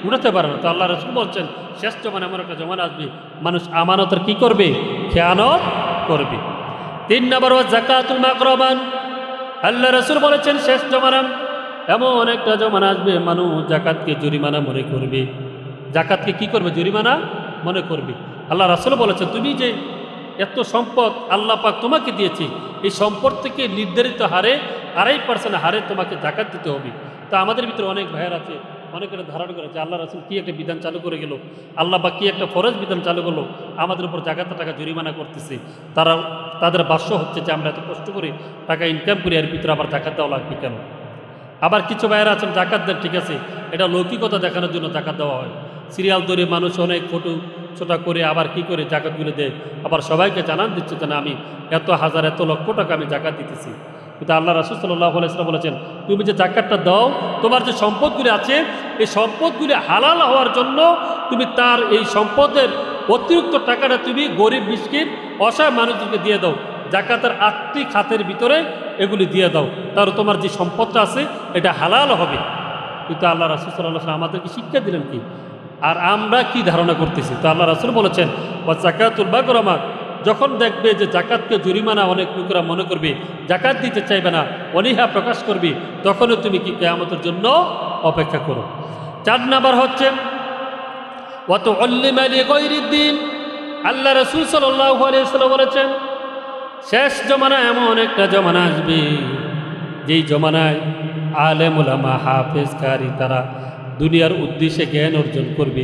A: উঠাতে পারে না। তো আল্লাহ রাসূল বলছেন শেষ জমানা এমন একটা জমানা আসবে মানুষ আমানতের কি করবে? খেয়ানত করবে। 3 নম্বর যাকাতুল মাকরাবান। আল্লাহ রাসূল বলেছেন শেষ জমানা এমন একটা জমানা আসবে মানুষ যাকাতকে জরিমানা মনে করবে। যাকাতকে কি করবে? জরিমানা মনে করবে। আল্লাহ রাসূল বলেছেন তুমি যে এত সম্পদ আল্লাহ পাক তোমাকে দিয়েছে, এই সম্পদ থেকে নির্ধারিত হারে 2.5% হারে তোমাকে যাকাত দিতে হবে। তা আমাদের ভিতরে অনেক ভাইয়ের আছে, অনেকের ধারণা করে যে আল্লাহ রাসূল কি একটা বিধান চালু করে গেল, আল্লাহ বা কি একটা ফরজ বিধান চালু করলো, আমাদের উপর যাকাতের টাকা জরিমানা করতেছে। তাদের ভাষ্য হচ্ছে যে আমরা এত কষ্ট করে টাকা ইনকাম করি, এর ভিতরে আবার যাকাত দেওয়া লাগবে কেন? আবার কিছু ভাইয়েরা আছেন যাকাত দেন, ঠিক আছে, এটা লৌকিকতা দেখানোর জন্য যাকাত দেওয়া হয়। সিরিয়াল ধরে মানুষ অনেক ফটো ছোটা করে আবার কি করে যাকাতগুলো দেয়, আবার সবাইকে জানান দিচ্ছে যে না আমি এত হাজার এত লক্ষ টাকা আমি যাকাত দিতেছি। কিন্তু আল্লাহ রাসূল সাল্লাল্লাহু আলাইহি ওয়াসাল্লাম বলেছেন তুমি যে যাকাতটা দাও, তোমার যে সম্পদগুলি আছে এই সম্পদগুলি হালাল হওয়ার জন্য তুমি তার এই সম্পদের অতিরিক্ত টাকাটা তুমি গরিব মিসকিন অসহায় মানুষদেরকে দিয়ে দাও। যাকাতের 8টি খাতের ভিতরে এগুলি দিয়ে দাও, তাহলে তোমার যে সম্পদটা আছে এটা হালাল হবে। কিন্তু আল্লাহ রাসূল সাল্লাল্লাহু আলাইহি ওয়াসাল্লাম আমাদেরকে শিক্ষা দিলেন কি, আর আমরা কি ধারণা করতেছি? তো আল্লাহ রাসূল বলেছেন যাকাতুল মাকরামা, যখন দেখবে যে যাকাতকে জরিমানা অনেক লোকেরা মনে করবে, যাকাত দিতে চাইবে না, অনীহা প্রকাশ করবে, তখনও তুমি কি কিয়ামতের জন্য অপেক্ষা করো। 4 নাম্বার হচ্ছে ওয়াতুল্লিমা লিগাইরিদ্দিন। আল্লাহ রাসূল সাল্লাল্লাহু আলাইহি ওয়াসাল্লাম বলেছেন শেষ জমানা এমন একটা জমানা আসবে যেই জমানায় আলেম উলামা হাফেজ কারি তারা দুনিয়ার উদ্দেশ্যে জ্ঞান অর্জন করবে,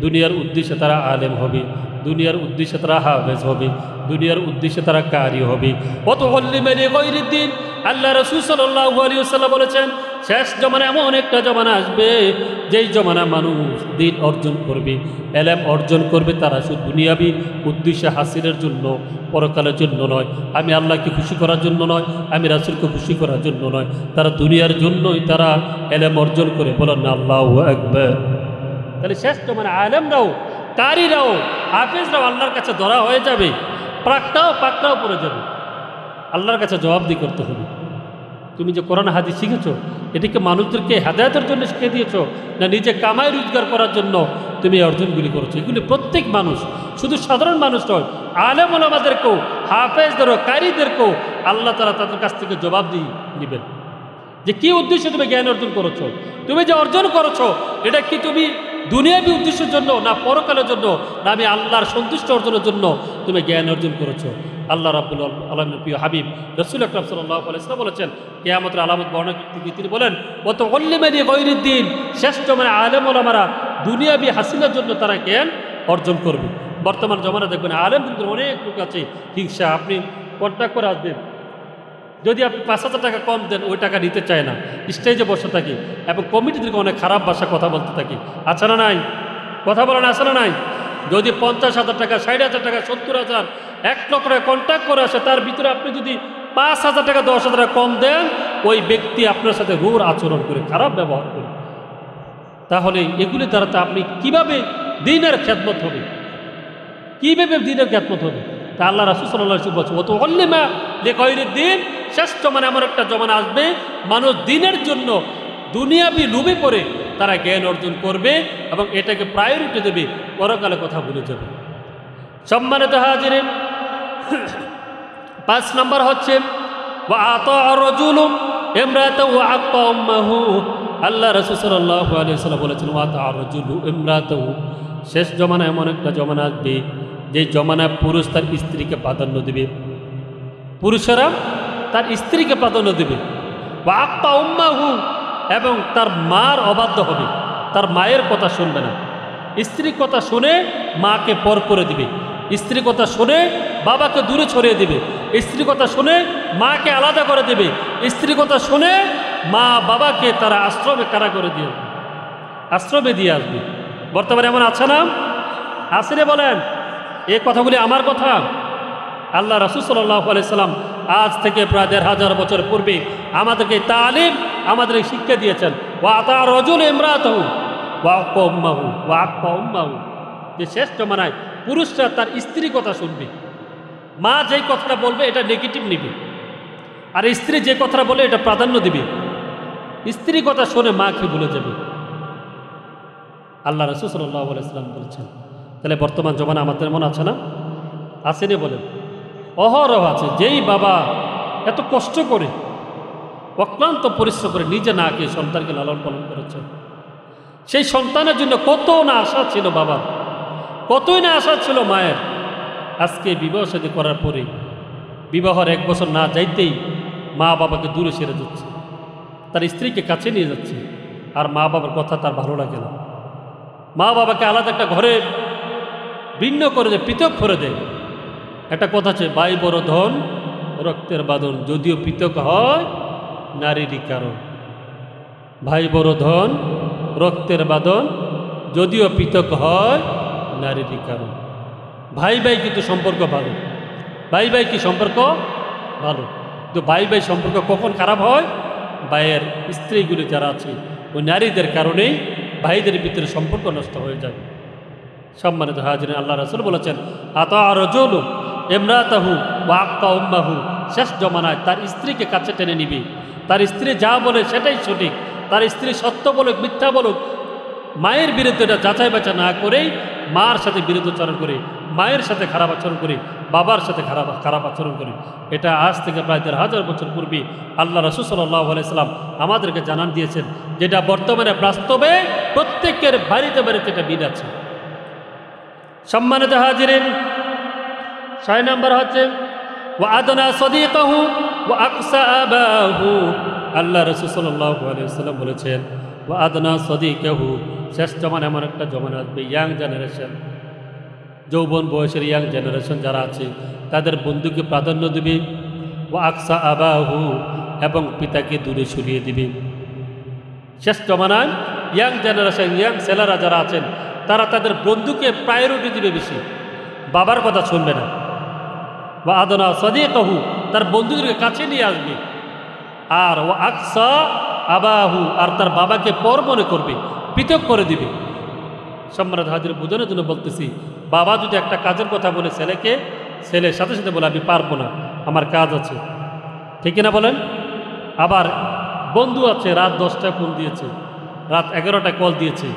A: দুনিয়ার উদ্দেশ্যে তারা আলেম হবে, দুনিয়ার উদ্দেশ্যে তারা হাফেজ হবে, দুনিয়ার উদ্দেশ্যে তারা কারি হবে। ওয়াতুল্লিমা লিগাইরিদ্দিন। আল্লাহ রাসূল সাল্লাল্লাহু আলাইহি ওয়াসাল্লাম বলেছেন শেষ জমানা এমন একটা জমানা আসবে যেই জমানা মানুষ দিন অর্জন করবে, এলেম অর্জন করবে, তারা শুধু দুনিয়াবি উদ্দেশ্যে হাসিলের জন্য, পরকালের জন্য নয়, আমি আল্লাহকে খুশি করার জন্য নয়, আমি রাসূলকে খুশি করার জন্য নয়, তারা দুনিয়ার জন্যই তারা এলেম অর্জন করে। বলেন না আল্লাহু আকবার। তাহলে শেষ জমানা আলেমরাও কারিরাও হাফেজরাও আল্লাহর কাছে ধরা হয়ে যাবে, পাকটাও পড়ে যাবে, আল্লাহর কাছে জবাবদিহি করতে হবে। তুমি যে কোরআন হাদিস শিখেছো এটিকে মানুষদেরকে হেদায়েতের জন্য শিখিয়ে দিয়েছো, না নিজে কামাই রোজগার করার জন্য তুমি অর্জনগুলি করেছো? এগুলি প্রত্যেক মানুষ, শুধু সাধারণ মানুষ নয়, আলেম ওলামাদেরকেও হাফেজদেরও কারিদেরকেও আল্লাহ তাআলা তাদের কাছ থেকে জবাবদিহি নেবেন যে কী উদ্দেশ্যে তুমি জ্ঞান অর্জন করেছো, তুমি যে অর্জন করেছো এটা কি তুমি দুনিয়াবী উদ্দেশ্যের জন্য না পরকালের জন্য, না আমি আল্লাহর সন্তুষ্ট অর্জনের জন্য তুমি জ্ঞান অর্জন করেছো? আল্লাহ রাব্বুল আলামিনের প্রিয় হাবিব রাসূল আকরাম সাল্লাল্লাহু আলাইহি ওয়াসাল্লাম বলেছেন কিয়ামতের আলামত বর্ণনা করতে তিনি বলেন ওয়াতুল্লিমা লিগাইরিদ্দিন। শেষ জমানায় আলেম ওলামারা দুনিয়াবী হাসিলের জন্য তারা জ্ঞান অর্জন করবে। বর্তমান জমানা দেখবেন আলেমদের অনেক লোক আছে হিংসা, আপনি কন্ট্যাক্ট করে আসবেন, যদি আপনি 5,000 টাকা কম দেন ওই টাকা নিতে চায় না, স্টেজে বসে থাকি এবং কমিটিদেরকে অনেক খারাপ ভাষা কথা বলতে থাকি, আছে না নাই? কথা বলেন আছে না নাই? যদি 50,000 টাকা 60,000 টাকা 70,000 1 লক্ষ টাকা কন্ট্যাক্ট করে আসে, তার ভিতরে আপনি যদি 5,000 টাকা 10,000 টাকা কম দেন, ওই ব্যক্তি আপনার সাথে রূঢ় আচরণ করে, খারাপ ব্যবহার করে, তাহলে এগুলি দ্বারা তো আপনি কীভাবে দ্বীনের খেদমত হবে, কীভাবে দ্বীনের খেদমত হবে? তা আল্লাহ রাসূল সাল্লাল্লাহু আলাইহি ওয়াসাল্লাম বলছে ওয়াতুল্লিমা লিগাইরিদ্দিন। শেষ জমানা এমন একটা জমানা আসবে মানুষ দ্বীনের জন্য দুনিয়াবি লোভে পড়ে তারা জ্ঞান অর্জন করবে এবং এটাকে প্রায়োরিটি দেবে, পরকালে কথা ভুলে যাবে। সম্মানিত হাজিরিন, 5 নম্বর হচ্ছে আল্লাহ রাসূল সাল্লাল্লাহু আলাইহি ওয়াসাল্লাম বলেছেন শেষ জমানা এমন একটা জমানা আসবে যে জমানায় পুরুষ তার স্ত্রীকে প্রাধান্য দেবে, পুরুষেরা তার স্ত্রীকে প্রাধান্য দেবে। এবং তার মার অবাধ্য হবে, তার মায়ের কথা শুনবে না। স্ত্রীর কথা শুনে মাকে পর করে দিবে, স্ত্রীর কথা শুনে বাবাকে দূরে ছড়িয়ে দিবে, স্ত্রীর কথা শুনে মাকে আলাদা করে দেবে, স্ত্রীর কথা শুনে মা বাবাকে তারা আশ্রমে কারা করে দিয়ে আশ্রমে দিয়ে আসবে। বর্তমানে এমন আছে না? আসিরে বলেন এই কথাগুলি আমার কথা? আল্লাহ রাসূল সাল্লাল্লাহু আলাইহি সাল্লাম আজ থেকে প্রায় ১৫০০ বছর পূর্বে আমাদেরকে তালিম, আমাদেরকে শিক্ষা দিয়েছেন। ওয়া আতা রাজুল ইমরাতাহু ওয়া আক্কা উম্মাহু ওয়া আক্কা উম্মাহু, যে শেষ জমানায় পুরুষরা তার স্ত্রীর কথা শুনবে। মা যেই কথাটা বলবে এটা নেগেটিভ নেবে, আর স্ত্রী যে কথাটা বলে এটা প্রাধান্য দিবে। স্ত্রীর কথা শুনে মাকে ভুলে যাবে, আল্লাহ রাসূল সাল্লাল্লাহু আলাইহি সাল্লাম বলেছেন। তাহলে বর্তমান জমানা আমাদের মনে আছে না? আসেনি বলেন? অহরহ আছে। যেই বাবা এত কষ্ট করে অক্লান্ত পরিশ্রম করে নিজে না খেয়ে সন্তানকে লালন পালন করেছেন, সেই সন্তানের জন্য কত না আশা ছিল বাবার, কতই না আশা ছিল মায়ের। আজকে বিবাহ শাদী করার পরে বিবাহের 1 বছর না যাইতেই মা বাবাকে দূরে সেরে যাচ্ছে, তার স্ত্রীকে কাছে নিয়ে যাচ্ছে, আর মা বাবার কথা তার ভালো লাগে না। মা বাবাকে আলাদা একটা ঘরে ভিন্ন করে দেয়, পৃথক করে দেয়। একটা কথা আছে, ভাই বড় ধন রক্তের বাঁধন, যদিও পৃথক হয় নারীরই কারণ। ভাই বড় ধন রক্তের বাঁধন, যদিও পৃথক হয় নারীরই কারণ। ভাই ভাই কিন্তু সম্পর্ক ভালো, ভাই ভাই কি সম্পর্ক ভালো, কিন্তু ভাই ভাই সম্পর্ক কখন খারাপ হয়? ভাইয়ের স্ত্রীগুলি যারা আছে ওই নারীদের কারণেই ভাইদের ভিতরে সম্পর্ক নষ্ট হয়ে যায়। সম্মানিত হাজিরিন, আল্লাহ রাসূল বলেছেন, আতা রাজুলু ইমরাতাহু ওয়া আক্কা উম্মাহু, শেষ জমানায় তার স্ত্রীকে কাছে টেনে নিবে। তার স্ত্রী যা বলে সেটাই সঠিক, তার স্ত্রী সত্য বলুক মিথ্যা বলুক, মায়ের বিরুদ্ধে এটা যাচাই বাছাই না করেই মার সাথে বিরুদ্ধাচরণ করে, মায়ের সাথে খারাপ আচরণ করে, বাবার সাথে খারাপ আচরণ করে। এটা আজ থেকে প্রায় ১৫০০ বছর পূর্বে আল্লাহ রাসূল সাল্লাল্লাহু আলাইহি সাল্লাম আমাদেরকে জানান দিয়েছেন, যেটা বর্তমানে বাস্তবে প্রত্যেকের বাড়িতে বাড়িতে এটা বিল আছে। সম্মানিত হাজিরিন, ৬ নম্বর হচ্ছে ওয়া আদনা সাদিকাহু ওয়া আকসা আবাহু। আল্লাহ রাসূল সাল্লাল্লাহু আলাইহি ওয়াসাল্লাম বলেছেন, ওয়া আদনা সাদিকাহু, শেষ জমানা এমন একটা জমানা আসবে, ইয়াং জেনারেশন, যৌবন বয়সের ইয়াং জেনারেশন যারা আছে তাদের বন্ধুকে প্রাধান্য দিবে। ওয়া আকসা আবাহু, এবং পিতাকে দূরে সরিয়ে দিবে। শেষ জমানায় ইয়াং জেনারেশন, ইয়াং ছেলেরা যারা আছেন তারা তাদের বন্ধুকে প্রায়োরিটি দিবে বেশি, বাবার কথা শুনবে না। ওয়া আদনা সাদিকাহু, তার বন্ধুদেরকে কাছে নিয়ে আসবে। আর ওয়া আকসা আবাহু, আর তার বাবাকে পর মনে করবে, পৃথক করে দিবে। সম্মানিত হাজির, বোঝানোর জন্য বলতেছি, বাবা যদি একটা কাজের কথা বলে ছেলেকে, ছেলের সাথে সাথে বলে আমি পারবো না, আমার কাজ আছে, ঠিক না বলেন? আবার বন্ধু আছে, রাত 10টায় ফোন দিয়েছে, রাত 11টায় কল দিয়েছে,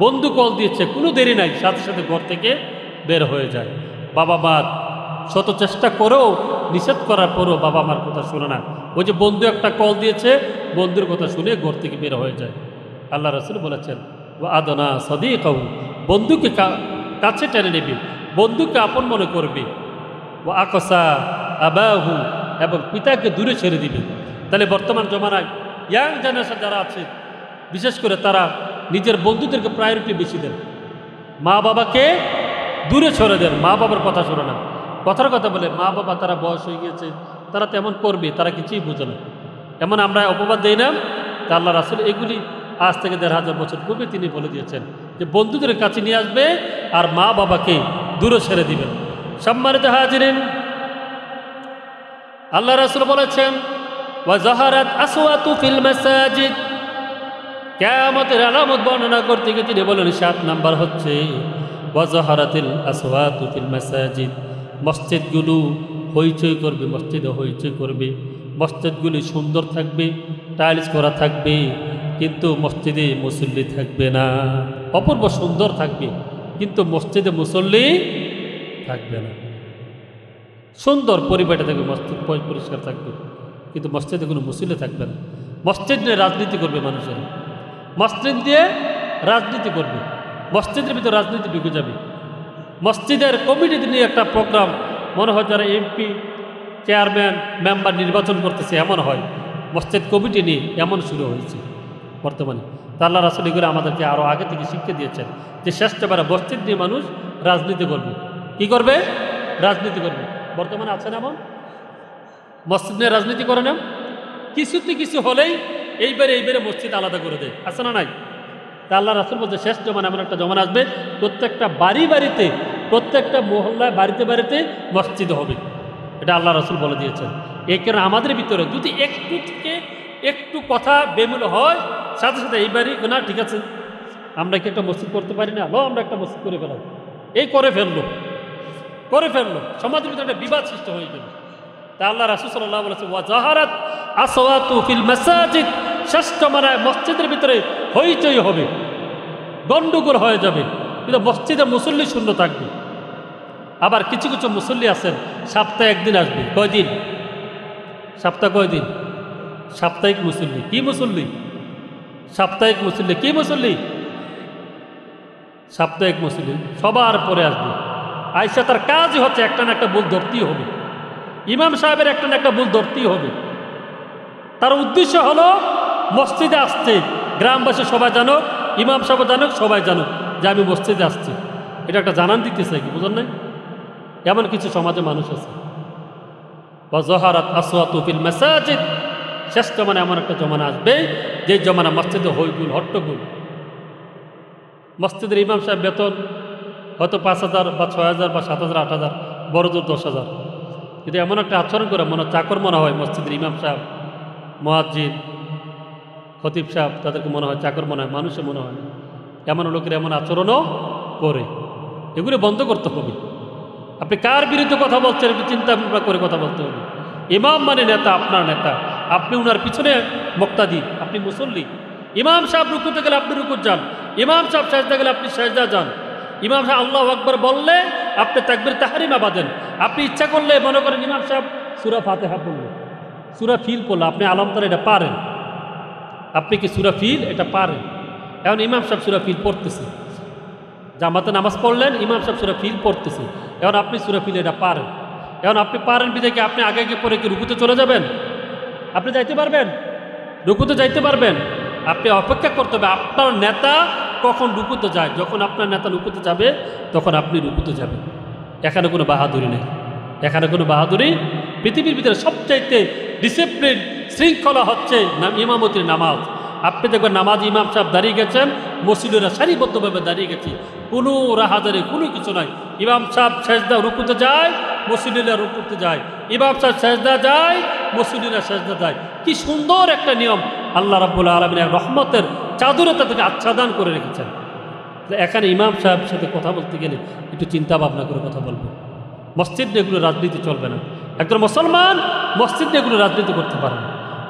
A: বন্ধু কল দিয়েছে, কোনো দেরি নাই, সাথে সাথে ঘর থেকে বের হয়ে যায়। বাবা মা শত চেষ্টা করেও, নিষেধ করার পরেও বাবা মার কথা শোনে না। ওই যে বন্ধু একটা কল দিয়েছে, বন্ধুর কথা শুনে ঘর থেকে বের হয়ে যায়। আল্লাহ রাসূল বলেছেন, ওয়া আদনা সাদিকাহু, বন্ধুকে কাছে টেনে নেবে, বন্ধুকে আপন মনে করবে। ওয়া আকসা আবাহু, এবং পিতাকে দূরে ছেড়ে দিবে। তাহলে বর্তমান জমানায় ইয়াং জেনারেশন যারা আছে বিশেষ করে তারা নিজের বন্ধুদেরকে প্রায়োরিটি বেশি দেন, মা বাবাকে দূরে সরে দেন, মা বাবার কথা শোনে না। কথার কথা বলে মা বাবা তারা বয়স হয়ে গিয়েছে, তারা তেমন করবে, তারা কিছুই বোঝে না, এমন আমরা অপবাদ দেই না। তা আল্লাহ রাসূল এগুলি আজ থেকে ১৫০০ বছর পূর্বে তিনি বলে দিয়েছেন যে বন্ধুদের কাছে নিয়ে আসবে আর মা বাবাকে দূরে ছেড়ে দিবেন। সম্মানিত হাজিরিন, আল্লাহ রাসূল বলেছেন, ওয়া যাহারাত আসওয়াতু ফিল মাসাজিদ, কিয়ামতের আলামত বর্ণনা করতে গিয়ে তিনি বলেন ৭ নাম্বার হচ্ছে ওয়া যাহারাতিল আসওয়াতু ফিল মাসাজিদ, মসজিদগুলো হইচই করবে, মসজিদে হইচই করবে, মসজিদগুলি সুন্দর থাকবে, টাইলস করা থাকবে, কিন্তু মসজিদে মুসল্লি থাকবে না। অপূর্ব সুন্দর থাকবে, কিন্তু মসজিদে মুসল্লি থাকবে না। সুন্দর পরিবেশটা থাকবে, মসজিদ পরিষ্কার থাকবে, কিন্তু মসজিদে কোনো মুসল্লি থাকবে না। মসজিদ নিয়ে রাজনীতি করবে মানুষের, মসজিদ দিয়ে রাজনীতি করবে, মসজিদের ভিতরে রাজনীতি ঢুকে যাবে। মসজিদের কমিটি নিয়ে একটা প্রোগ্রাম, মনে হয় যারা এমপি চেয়ারম্যান মেম্বার নির্বাচন করতেছে এমন হয়, মসজিদ কমিটি নিয়ে এমন শুরু হয়েছে। বর্তমানে। তা আল্লাহ রাসূল এগুলো আমাদেরকে আরও আগে থেকে শিক্ষা দিয়েছেন যে শ্রেষ্ঠবার মসজিদ নিয়ে মানুষ রাজনীতি করবে। কি করবে? রাজনীতি করবে। বর্তমানে আছেন এমন মসজিদ নিয়ে রাজনীতি করে না, কিছুতে কিছু হলেই এইবারে মসজিদ আলাদা করে দেয়, আছে না নাই? তা আল্লাহ রাসূল বলতে শেষ জমান এমন একটা জমান আসবে প্রত্যেকটা বাড়িতে, প্রত্যেকটা মহল্লায় বাড়িতে মসজিদ হবে। এটা আল্লাহ রাসূল বলে দিয়েছেন। এই কারণে আমাদের ভিতরে যদি একটু থেকে একটু কথা বেমূল হয়, সাথে সাথে এই বাড়ি না ঠিক আছে আমরা কি একটা মসজিদ করতে পারি না, আমরা একটা মসজিদ করে ফেলাম, এই করে ফেললো সমাজের ভিতরে একটা বিবাদ সৃষ্টি হয়ে গেল। তা আল্লাহ রাসূল সাল্লাল্লাহু আলাইহি ওয়াসাল্লাম ওয়া যাহারাত আসওয়াতু ফিল মাসাজিদ, ষষ্ঠ মানে মসজিদের ভিতরে হইচই হবে, গন্ডগোল হয়ে যাবে, কিন্তু মসজিদে মুসল্লি শূন্য থাকবে। আবার কিছু কিছু মুসল্লি আছেন সপ্তাহে একদিন আসবে। কয়দিন? সপ্তাহ কয়দিন? সাপ্তাহিক মুসল্লি। কি মুসল্লি? সাপ্তাহিক মুসল্লি। কি মুসল্লি? সাপ্তাহিক মুসল্লি সবার পরে আসবে। আইসা তার কাজই হচ্ছে একটা না একটা ভুল ধরতেই হবে, ইমাম সাহেবের একটা না একটা ভুল ধরতেই হবে। তার উদ্দেশ্য হলো মসজিদে আসছে, গ্রামবাসী সবাই জানুক, ইমাম সাহেব জানুক, সবাই জানুক যে আমি মসজিদে আসছি। এটা একটা জানান দিতেছে কি, বুঝলেন নাই? এমন কিছু সমাজে মানুষ আছে। ওয়া যাহারাত আসওয়াতু ফিল মাসাজিদ, শেষ জমানা এমন একটা জমানা আসবে যে জমানা মসজিদে হইগুল হট্টগুল। মসজিদের ইমাম সাহেব বেতন হয়তো 5,000 বা 6,000 বা 7,000 8,000, বড় জোর 10,000। কিন্তু এমন একটা আচরণ করে চাকর মনে হয় মসজিদের ইমাম সাহেব, মুয়াজ্জিন, খতিব সাহেব, তাদেরকে মনে হয় চাকর মনে হয়, মানুষে মনে হয়। এমন লোকের এমন আচরণও করে। এগুলো বন্ধ করতে হবে। আপনি কার বিরুদ্ধে কথা বলছেন একটু চিন্তা ভাবনা করে কথা বলতে হবে। ইমাম মানে নেতা, আপনার নেতা, আপনি উনার পিছনে মুক্তাদি, আপনি মুসল্লি। ইমাম সাহেব রুকুতে গেলে আপনি রুকুত যান, ইমাম সাহেব সাজদা গেলে আপনি সাজদা যান। ইমাম সাহেব আল্লাহু আকবার বললে আপনি তাকবীর তাহরিমা বাঁধেন। আপনি ইচ্ছা করলে মনে করেন ইমাম সাহেব সূরা ফাতিহা পড়ল, সূরা ফিল পড়ল, আপনি আলমতার এটা পারেন, আপনি কি সূরা ফিল এটা পারেন? এখন ইমাম সাহেব সূরা ফিল পড়তেছে, জামাতে নামাজ পড়লেন, ইমাম সাহেব সূরা ফিল পড়তেছে, এখন আপনি সূরা ফিল এটা পারেন। এখন আপনি পারেন বিধায় কি আপনি আগে পরে কি রুকুতে চলে যাবেন? আপনি যাইতে পারবেন? রুকুতে যাইতে পারবেন? আপনি অপেক্ষা করতে হবে আপনার নেতা কখন রুকুতে যায়। যখন আপনার নেতা রুকুতে যাবে তখন আপনি রুকুতে যাবেন। এখানে কোনো বাহাদুরি নেই, এখানে কোনো বাহাদুরি। পৃথিবীর ভিতরে সবচাইতে ডিসিপ্লিন শৃঙ্খলা হচ্ছে ইমামতির নামাজ। আপনি দেখবেন নামাজ ইমাম সাহেব দাঁড়িয়ে গেছেন, মসজিদেরা সারিবদ্ধভাবে দাঁড়িয়ে গেছে, কোনো রাহাজারি কোনো কিছু নাই। ইমাম সাহেব সেজদা রুকুতে যায়, মসজিদেরা রুকুতে যায়, ইমাম সাহেব সেজদা যায়, মসজিদেরা সেজদা যায়। কি সুন্দর একটা নিয়ম আল্লাহ রাব্বুল আলামিন রহমতের চাদরে তাদেরকে আচ্ছাদন করে রেখেছেন। এখানে ইমাম সাহেবের সাথে কথা বলতে গেলে একটু চিন্তা ভাবনা করে কথা বলবে। মসজিদ নিয়ে এগুলো রাজনীতি চলবে না। একজন মুসলমান মসজিদ নিয়ে এগুলো রাজনীতি করতে পারে না,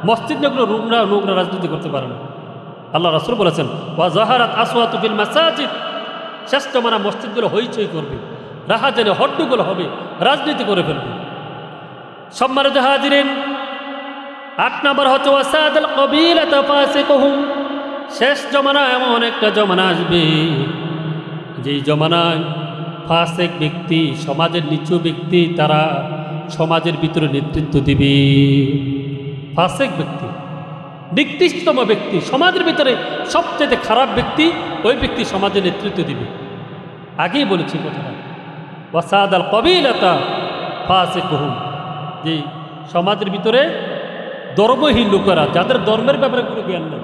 A: মসজিদ নিয়ে এগুলো নোংরা রাজনীতি করতে পারে না। আল্লাহ রাসূল বলেছেন ওয়া যাহারাত আসওয়াতু ফিল মাসাজিদ, শ্রেষ্ঠ মানা মসজিদগুলো হইচই করবে, রাহাজানি হট্টগোল হবে, রাজনীতি করে ফেলবে। সম্মানিত হাজিরিন, 8 নম্বর হচ্ছে ওয়াসাদাল কবিলাতা ফাসিকুহুম, শেষ জমানা এমন একটা জমানা আসবে যেই জমানায় ফাসিক ব্যক্তি, সমাজের নিচু ব্যক্তি, তারা সমাজের ভিতরে নেতৃত্ব দিবে। ফাসিক ব্যক্তি, নিকৃষ্টতম ব্যক্তি, সমাজের ভিতরে সবচেয়ে খারাপ ব্যক্তি, ওই ব্যক্তি সমাজে নেতৃত্ব দিবে। আগেই বলেছি কথাটা, ওয়াসাদাল কবিলাতা ফাসিকুহুম, যে সমাজের ভিতরে ধর্মহীন লোকেরা, যাদের ধর্মের ব্যাপারে কোনো জ্ঞান নেই,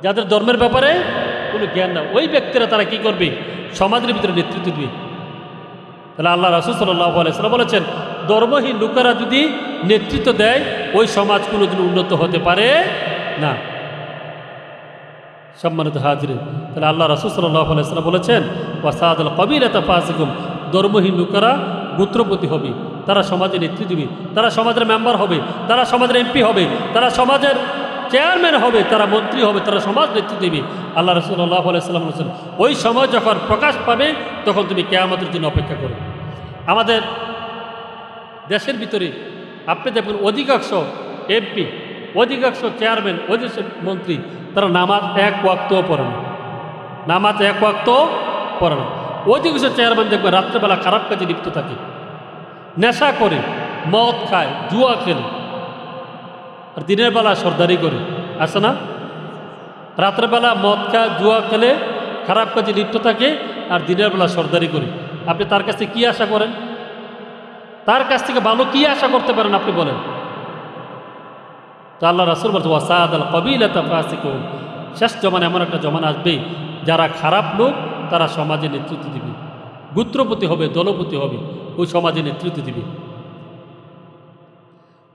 A: যাদের ধর্মের ব্যাপারে কোনো জ্ঞান নেই, ওই ব্যক্তিরা তারা কি করবে? সমাজের ভিতরে নেতৃত্ব দিবে। তাহলে আল্লাহ রাসূল সাল্লাল্লাহু আলাইহি ওয়াসাল্লাম বলেছেন ধর্মহীন লোকেরা যদি নেতৃত্ব দেয় ওই সমাজ কোনোদিন উন্নত হতে পারে না। সম্মানিত হাজিরিন, তাহলে আল্লাহ রাসূল সাল্লাল্লাহু আলাইহি ওয়াসাল্লাম বলেছেন ওয়াসাদাল কবিলাতা ফাসিকুম, ধর্মহীন লোকেরা গোত্রপতি হবে, তারা সমাজে নেতৃত্ব দিবে, তারা সমাজের মেম্বার হবে, তারা সমাজের এমপি হবে, তারা সমাজের চেয়ারম্যান হবে, তারা মন্ত্রী হবে, তারা সমাজ নেতৃত্ব দেবে। আল্লাহ রাসূল সাল্লাল্লাহু আলাইহি ওয়াসাল্লাম বলেছেন ওই সময় যখন প্রকাশ পাবে তখন তুমি কিয়ামতের জন্য অপেক্ষা করো। আমাদের দেশের ভিতরে আপনি দেখবেন অধিকাংশ এমপি, অধিকাংশ চেয়ারম্যান, অধিকাংশ মন্ত্রী তারা নামাজ এক ওয়াক্তও পড়ে না, নামাজ এক ওয়াক্তও পড়ে না। অধিকাংশ চেয়ারম্যান দেখবেন রাত্রেবেলা খারাপ কাজে লিপ্ত থাকে, নেশা করে, মদ খায়, জুয়া খেলে, আর দিনের বেলা সর্দারি করে, আছে না? রাত্রেবেলা মদ খায়, জুয়া খেলে, খারাপ কাজে লিপ্ত থাকে, আর দিনের বেলা সর্দারি করি। আপনি তার কাছ থেকে কী আশা করেন? তার কাছ থেকে ভালো কী আশা করতে পারেন আপনি বলেন? তো আল্লাহ রাসূল বলছে ওয়াসাদ আল কবিলাতা ফাসিকুন, শেষ জমানে এমন একটা জমানা আসবে যারা খারাপ লোক তারা সমাজে নেতৃত্ব দিবে, গোত্রপতি হবে, দলপতি হবে, ওই সমাজে নেতৃত্ব দিবে।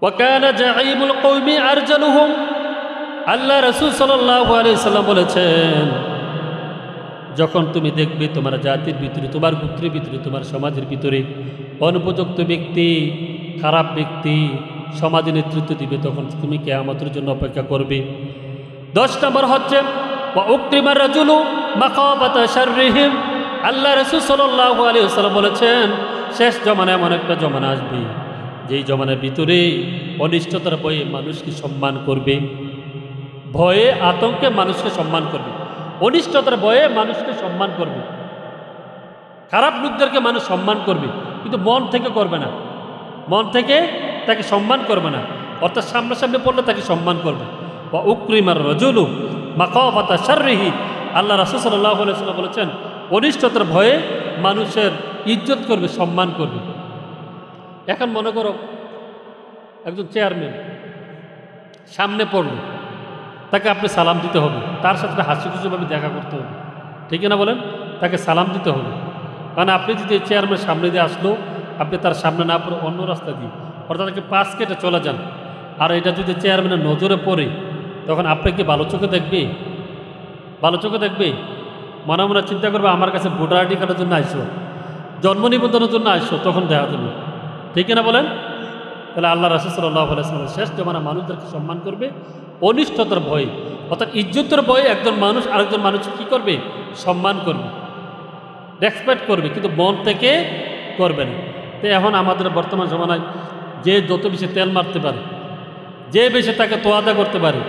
A: ওয়াকানা জাঈমুল কওমি আরজালুহুম, আল্লাহ রাসূল সাল্লাল্লাহু আলাইহি সাল্লাম বলেছেন, যখন তুমি দেখবে তোমার জাতির ভিতরে, তোমার গোত্রের ভিতরে, তোমার সমাজের ভিতরে অনুপযুক্ত ব্যক্তি, খারাপ ব্যক্তি সমাজে নেতৃত্ব দিবে, তখন তুমি কিয়ামতের জন্য অপেক্ষা করবে। 10 নম্বর হচ্ছে ওয়া উকরিমার রাজুলু মাকাবাতা শাররিহিম, আল্লাহ রাসূল সাল্লাল্লাহু আলাইহি ওয়াসাল্লাম বলেছেন, শেষ জমানায় এমন একটা জমানা আসবে যেই জমানার ভিতরে অনিষ্টতার ভয়ে মানুষকে সম্মান করবে, ভয়ে আতঙ্কে মানুষকে সম্মান করবে, অনিষ্টতার ভয়ে মানুষকে সম্মান করবে। খারাপ লোকদেরকে মানুষ সম্মান করবে, কিন্তু মন থেকে করবে না, মন থেকে তাকে সম্মান করবে না, অর্থাৎ সামনাসামনি পড়লে তাকে সম্মান করবে। বা উকরিমার রাজুলু মাকাবাতা শাররিহি, আল্লাহ রাসূল সাল্লাল্লাহু আলাইহি ওয়াসাল্লাম বলেছেন, অনিষ্টতার ভয়ে মানুষের ইজ্জত করবে, সম্মান করবে। এখন মনে করো একজন চেয়ারম্যান সামনে পড়ল, তাকে আপনি সালাম দিতে হবে, তার সাথে হাসি খুশিভাবে দেখা করতে হবে, ঠিক না বলেন? তাকে সালাম দিতে হবে। কারণ আপনি যদি চেয়ারম্যান সামনে দিয়ে আসলো, আপনি তার সামনে না পড়ে অন্য রাস্তা দিয়ে, অর্থাৎ তাকে পাশ কেটে চলে যান, আর এটা যদি চেয়ারম্যানের নজরে পড়ে, তখন আপনাকে ভালো চোখে দেখবে? ভালো চোখে দেখবে? মনে মনে চিন্তা করবে আমার কাছে ভোটার আইডি কার্ডের জন্য আইসো, জন্ম নিবন্ধনের জন্য আইসো, তখন দেখা দেবে, ঠিক না বলেন? তাহলে আল্লাহ রাসূল সাল্লাল্লাহু আলাইহি ওয়াসাল্লাম শেষ জমানা মানুষদেরকে সম্মান করবে অনিষ্টতার ভয়ে, অর্থাৎ ইজ্জতের ভয়ে একজন মানুষ আরেকজন মানুষকে কী করবে? সম্মান করবে, রেসপেক্ট করবে, কিন্তু মন থেকে করবে না। তো এখন আমাদের বর্তমান জমানায় যে যত বেশি তেল মারতে পারে, যে বেশি তাকে তোয়াদা করতে পারে,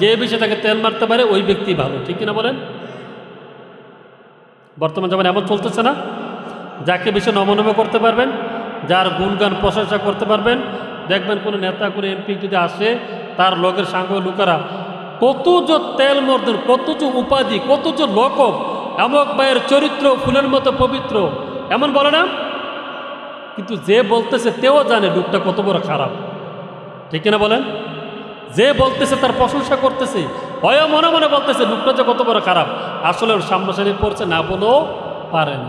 A: যে বেশি তাকে তেল মারতে পারে, ওই ব্যক্তি ভালো, ঠিক না বলেন? বর্তমান জমানায় এমন চলতেছে না? যাকে বেশি নমনম করতে পারবেন, যার গুণগান প্রশংসা করতে পারবেন, দেখবেন কোনো নেতা কোনো এমপি যদি আসে, তার লোকের সাঙ্গ লোকেরা কত যে তেল মর্দন, কত যে উপাধি, কত যে লকব, আমক ভাইয়ের চরিত্র ফুলের মতো পবিত্র, এমন বলে না? কিন্তু যে বলতেছে তেও জানে লোকটা কত বড় খারাপ, ঠিক না বলেন? যে বলতেছে তার প্রশংসা করতেছে, হয় মনে মনে বলতেছে লোকটা যে কত বড় খারাপ, আসলে ওর সামনাসামনি পড়ছে না বলেও পারেন।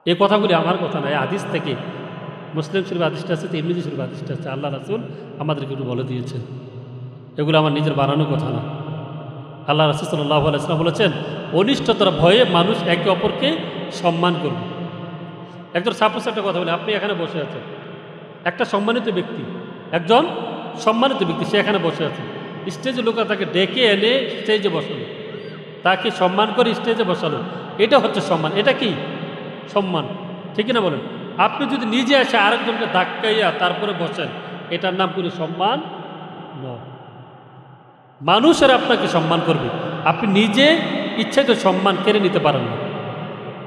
A: এই কথাগুলি আমার কথা নয়, হাদিস থেকে, মুসলিম শরীফ হাদিসটা আছে, তিরমিজি শরীফ হাদিসটা আছে, আল্লাহ রাসূল আমাদেরকে একটু বলে দিয়েছেন, এগুলো আমার নিজের বানানো কথা না। আল্লাহ রাসূল সাল্লাল্লাহু আলাইহি ওয়াসাল্লাম বলেছেন, অনিষ্টতার ভয়ে মানুষ একে অপরকে সম্মান করবে। একজন সাপোজ একটা কথা বলে, আপনি এখানে বসে আছেন, একটা সম্মানিত ব্যক্তি, একজন সম্মানিত ব্যক্তি, সে এখানে বসে আছে, স্টেজে লোকেরা তাকে ডেকে এনে স্টেজে বসালো, তাকে সম্মান করে স্টেজে বসালো, এটা হচ্ছে সম্মান। এটা কি সম্মান, ঠিক না বলেন? আপনি যদি নিজে এসে আরেকজনকে ধাক্কাইয়া তারপরে বসেন, এটার নাম কোনো সম্মান নয়। মানুষের আপনাকে সম্মান করবে, আপনি নিজে ইচ্ছায় সম্মান কেড়ে নিতে পারেন না।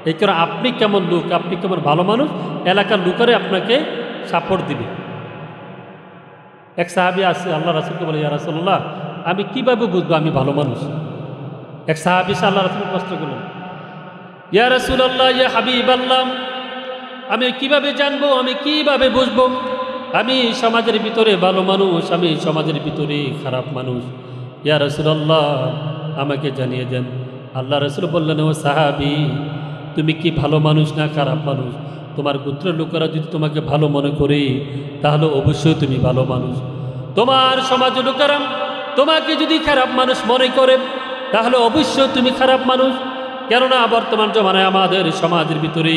A: এই কারণে আপনি কেমন লোক, আপনি কেমন ভালো মানুষ, এলাকার লোকেরে আপনাকে সাপোর্ট দিবে। এক সাহাবী আছে, আল্লাহ রাসূলকে বলে, ইয়া রাসূলুল্লাহ, আমি কিভাবে বুঝবো আমি ভালো মানুষ? এক সাহাবী আল্লাহ রাসূলকে প্রশ্ন করলেন, ইয়া রাসূলুল্লাহ, ইয়া হাবিবাল্লাহ, আমি কিভাবে জানবো, আমি কিভাবে বুঝবো আমি সমাজের ভিতরে ভালো মানুষ, আমি সমাজের ভিতরে খারাপ মানুষ? ইয়া রাসূলুল্লাহ, আমাকে জানিয়ে দেন। আল্লাহ রাসূল বললেন, ও সাহাবী, তুমি কি ভালো মানুষ না খারাপ মানুষ? তোমার গোত্রের লোকেরা যদি তোমাকে ভালো মনে করে, তাহলে অবশ্যই তুমি ভালো মানুষ। তোমার সমাজের লোকেরা তোমাকে যদি খারাপ মানুষ মনে করে, তাহলে অবশ্যই তুমি খারাপ মানুষ। কেননা বর্তমান জমানায় আমাদের সমাজের ভিতরে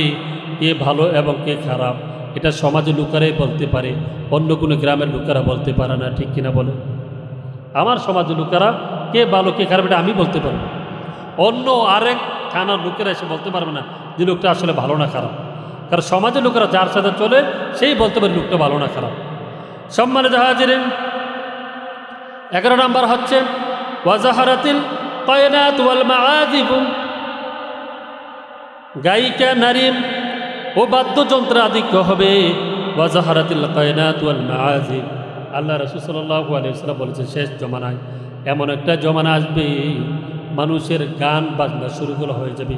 A: কে ভালো এবং কে খারাপ, এটা সমাজের লোকেরাই বলতে পারে, অন্য কোনো গ্রামের লোকেরা বলতে পারে না, ঠিক কিনা বলে? আমার সমাজের লোকেরা কে ভালো কে খারাপ এটা আমি বলতে পারবো, অন্য আরেক থানার লোকেরা এসে বলতে পারবে না যে লোকটা আসলে ভালো না খারাপ। কারণ সমাজের লোকেরা যার সাথে চলে সেই বলতে পারে লোকটা ভালো না খারাপ। সম্মানিত হাজিরিন, 11 নম্বর হচ্ছে ওয়াজাহারাতিল কায়নাত ওয়াল মাআজিব, গায়িকা নারী ও বাদ্যযন্ত্র আধিক্য হবে। ওয়াজাহারাতিল কায়নাত ওয়াল মাআজিব, আল্লাহ রাসূল সাল্লাল্লাহু আলাইহি ওয়াসাল্লাম বলেছেন, শেষ জমানায় এমন একটা জমানা আসবে মানুষের গান বাজনা শুরু করা হয়ে যাবে,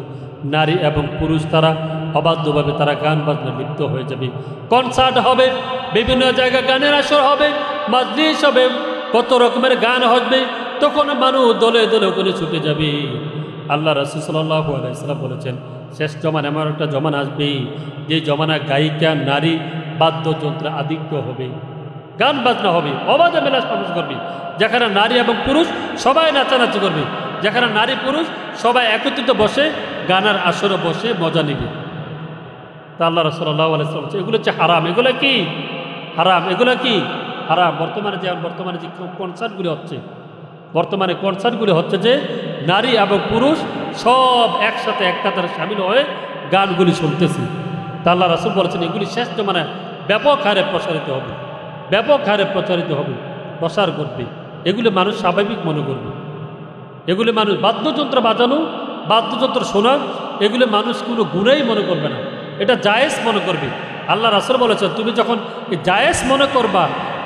A: নারী এবং পুরুষ তারা অবাধ্যভাবে তারা গান বাজনা লিপ্ত হয়ে যাবে, কনসার্ট হবে, বিভিন্ন জায়গায় গানের আসর হবে, মাজলিস হবে, কত রকমের গান হবে, তখন মানুষ দলে দলে ওখানে ছুটে যাবে। আল্লাহ রাসূল সাল্লাল্লাহু আলাইহি ওয়াসাল্লাম বলেছেন, শেষ জমানা এমন একটা জমানা আসবে যে জমানা গায়িকা নারী বাদ্যযন্ত্রে আধিক্য হবে, গান বাজনা হবে, অবাধে মেলাস মানুষ করবে, যেখানে নারী এবং পুরুষ সবাই নাচানাচি করবে, যেখানে নারী পুরুষ সবাই একত্রিত বসে গানের আসরে বসে মজা নেবে। তা আল্লাহ রাসূল সাল্লাল্লাহু আলাইহি ওয়াসাল্লাম বলছে, এগুলো হচ্ছে হারাম। এগুলো কি হারাম? এগুলো কি হারাম? বর্তমানে যে কনসার্টগুলি হচ্ছে, বর্তমানে কনসার্টগুলি হচ্ছে যে নারী এবং পুরুষ সব একসাথে এক কাতারে সামিল হয়ে গানগুলি শুনতেছে। তা আল্লাহ রাসূল বলেছেন, এগুলি শেষ জমানায় ব্যাপক হারে প্রসারিত হবে, ব্যাপক হারে প্রচারিত হবে, প্রসার করবে। এগুলি মানুষ স্বাভাবিক মনে করবে, এগুলি মানুষ বাদ্যযন্ত্র বাজানো, বাদ্যযন্ত্র শোনা, এগুলি মানুষ কোনো গুণেই মনে করবে না, এটা জায়েজ মনে করবে। আল্লাহ রাসূল বলেছেন, তুমি যখন জায়েজ মনে করবা,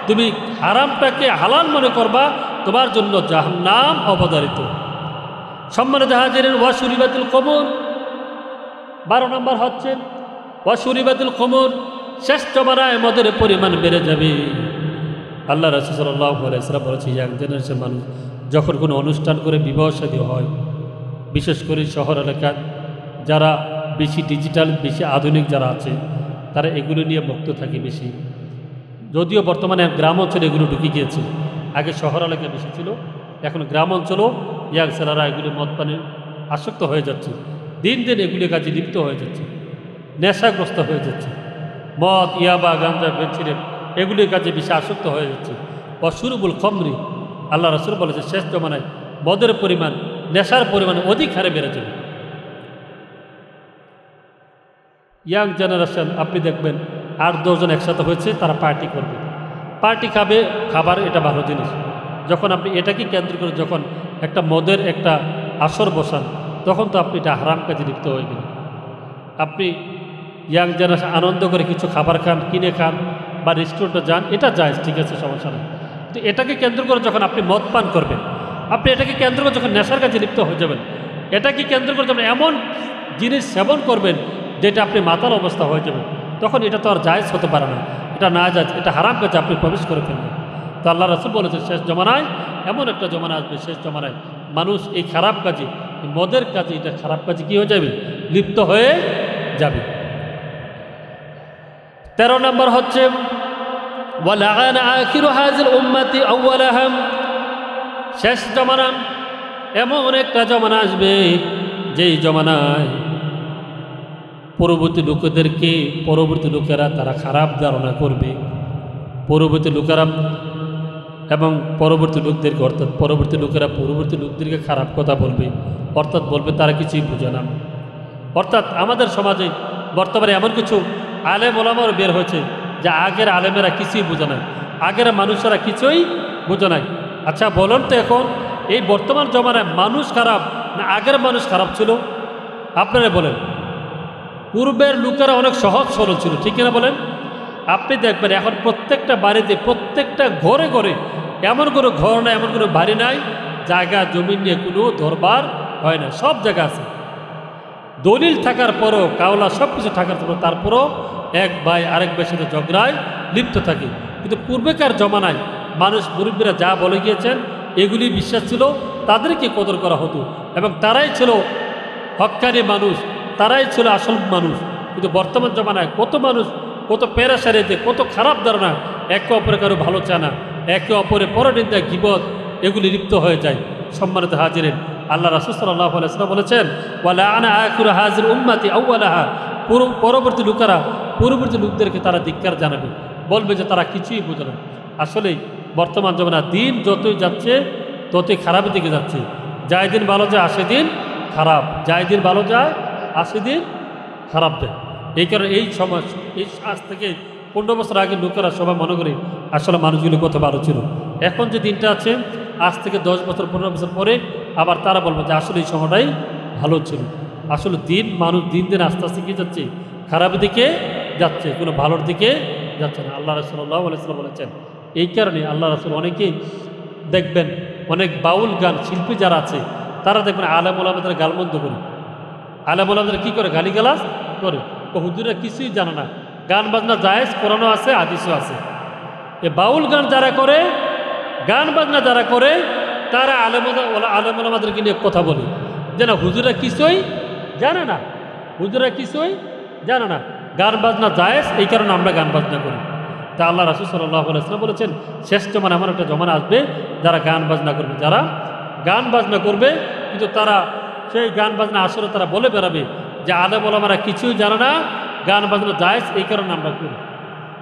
A: তুমি হারামটাকে হালাল মনে করবা, তোমার জন্য জাহান্নাম অবধারিত। সম্মানিত হাজিরিন, ওয়াশুরিবাতুল কুমুর, 12 নম্বর হচ্ছে ওয়াশুরিবাতুল কুমুর, শেষ জমানায় মদের পরিমাণ বেড়ে যাবে। আল্লাহ রাসূল সাল্লাল্লাহু আলাইহি ওয়াসাল্লাম বলেছে, ইয়াং জেনারেশন মানুষ যখন কোনো অনুষ্ঠান করে বিবাহ শাদী হয়, বিশেষ করে শহর এলাকার যারা বেশি ডিজিটাল, বেশি আধুনিক যারা আছে, তারা এগুলো নিয়ে মুক্ত থাকে বেশি। যদিও বর্তমানে গ্রাম অঞ্চলে এগুলো ঢুকে গিয়েছে, আগে শহর এলাকায় বেশি ছিল, এখন গ্রাম অঞ্চলেও ইয়াং ছেলেরা এগুলি মদ পানে আসক্ত হয়ে যাচ্ছে, দিন দিন এগুলি কাজে লিপ্ত হয়ে যাচ্ছে, নেশাগ্রস্ত হয়ে যাচ্ছে, মদ, ইয়াবা, গাঁজা, বেনসিরেট এগুলির কাজে বেশি আসক্ত হয়ে যাচ্ছে। অশুরুবুল খমরি, আল্লাহ রাসূল বলেছে, শেষ জমানায় মদের পরিমাণ, নেশার পরিমাণ অধিক হারে বেড়ে যাবে। ইয়াং জেনারেশন আপনি দেখবেন 8-10 জন একসাথে হয়েছে, তারা পার্টি করবে, পার্টি খাবে, খাবার এটা ভালো জিনিস। যখন আপনি এটাকে কেন্দ্র করে যখন একটা মদের একটা আসর বসান, তখন তো আপনি এটা হারাম কাজে লিপ্ত হয়ে গেলেন। আপনি ইয়াং জেনারেশন আনন্দ করে কিছু খাবার খান, কিনে খান বা রেস্টুরেন্টে যান, এটা জায়েজ, ঠিক আছে, সমস্যা নেই। তো এটাকে কেন্দ্র করে যখন আপনি মদ পান করবেন, আপনি এটাকে কেন্দ্র করে যখন নেশার কাজে লিপ্ত হয়ে যাবেন, এটাকে কেন্দ্র করে যখন এমন জিনিস সেবন করবেন যেটা আপনি মাতাল অবস্থা হয়ে যাবেন, তখন এটা তো আর জায়েজ হতে পারে না, এটা না জায়েজ, এটা হারাম কাজে আপনি প্রবেশ করে ফেলবেন। তো আল্লাহ রাসূল বলেছেন, শেষ জমানায় এমন একটা জমানা আসবে, শেষ জমানায় মানুষ এই খারাপ কাজে, এই মদের কাজে, এটা খারাপ কাজে কী হয়ে যাবে, লিপ্ত হয়ে যাবে। 13 নম্বর হচ্ছে ওয়ালাআনা আখিরু হাযিল উম্মতি আউওয়ালাহা, শেষ জমানা এমন একটা জমানা আসবে যেই জমানায় পরবর্তী লোকেরা তারা খারাপ ধারণা করবে, পরবর্তী লোকেরা এবং পরবর্তী লোকদেরকে, অর্থাৎ পরবর্তী লোকেরা পরবর্তী লোকদেরকে খারাপ কথা বলবে, অর্থাৎ বলবে তারা কিছুই বোঝে না। অর্থাৎ আমাদের সমাজে বর্তমানে এমন কিছু আলেম ওলামার বের হয়েছে যে আগের আলেমেরা কিছুই বোঝে না, আগের মানুষেরা কিছুই বোঝে নাই। আচ্ছা বলুন তো, এখন এই বর্তমান জমানায় মানুষ খারাপ না আগের মানুষ খারাপ ছিল? আপনারা বলেন। পূর্বের লোকেরা অনেক সহজ সরল ছিল, ঠিক কিনা বলেন? আপনি দেখবেন এখন প্রত্যেকটা বাড়িতে, প্রত্যেকটা ঘরে ঘরে এমন কোনো ঘর নাই, এমন কোনো বাড়ি নাই জায়গা জমি নিয়ে কোনো দরবার হয় না, সব জায়গা আছে। দলিল থাকার পরও, কাওলা সব কিছু থাকার পরও, তারপরও এক ভাই আরেক ভাইয়ের সাথে ঝগড়ায় লিপ্ত থাকে। কিন্তু পূর্বেকার জমানায় মানুষ, মুরব্বীরা যা বলে গিয়েছেন এগুলি বিশ্বাস ছিল, তাদেরকে কদর করা হতো এবং তারাই ছিল হক্কানি মানুষ, তারাই ছিল আসল মানুষ। কিন্তু বর্তমান জমানায় কত মানুষ, কত পেরাশারিতে, কত খারাপ ধারণা, একে অপরের কারো ভালো চায় না, একে অপরের পরনিন্দা, গীবত এগুলি লিপ্ত হয়ে যায়। সম্মানিত হাজিরিন, আল্লাহ রাসূল সাল্লাল্লাহু আলাইহি ওয়াসাল্লাম বলেছেন, ওয়ালাআনা আখিরু হাযিল উম্মতি আউওয়ালাহা, পরবর্তী লোকেরা পূর্ববর্তী লোকদেরকে তারা ধিক্কার জানাবে, বলবে যে তারা কিছুই বোঝে না। আসলেই বর্তমান জমানা দিন যতই যাচ্ছে ততই খারাপের দিকে যাচ্ছে। যায় দিন ভালো যায়, আসে দিন খারাপ, যায় দিন ভালো যায়, আসে দিন খারাপ যায়। এই কারণে এই সমাজ, এই আজ থেকে 15 বছর আগে লোকেরা সবাই মনে করে আসলে মানুষগুলো কত ভালো ছিল। এখন যে দিনটা আছে, আজ থেকে 10 বছর 15 বছর পরে আবার তারা বলবে যে আসলে এই সময়টাই ভালো ছিল। আসলে মানুষ দিন দিন আস্তে আস্তে কী যাচ্ছে, খারাপের দিকে যাচ্ছে, কোনো ভালোর দিকে যাচ্ছে না। আল্লাহ রাসূলুল্লাহ সাল্লাল্লাহু আলাইহি ওয়াসাল্লাম বলেছেন, এই কারণে আল্লাহ রাসূল অনেকেই দেখবেন অনেক বাউল গান শিল্পী যারা আছে তারা দেখবেন আলেম ওলামাদের গালমন্দ করে, আলেম ওলামাদের কী করে গালিগালাজ করে। ও হুজুরা কিছুই জানে না, গান বাজনা জায়েজ, কোরআনও আছে হাদিসও আছে। এ বাউল গান যারা করে, গান বাজনা যারা করে, তারা আলেম ওলামাদেরকে নিয়ে কথা বলে যে না হুজুরা কিছুই জানে না, হুজুরা কিছুই জানে না, গান বাজনা জায়েজ, এই কারণে আমরা গান বাজনা করি। তা আল্লাহ রাসূল সাল্লাল্লাহু আলাইহি ওয়াসাল্লাম বলেছেন শেষ জমানা এমন একটা জমানা আসবে যারা গান বাজনা করবে, যারা গান বাজনা করবে কিন্তু তারা সেই গান বাজনা আসলে তারা বলে বেড়াবে যে আলেম ওলামারা কিছুই জানে না, গান বাজনা জায়েজ, এই কারণে আমরা করি।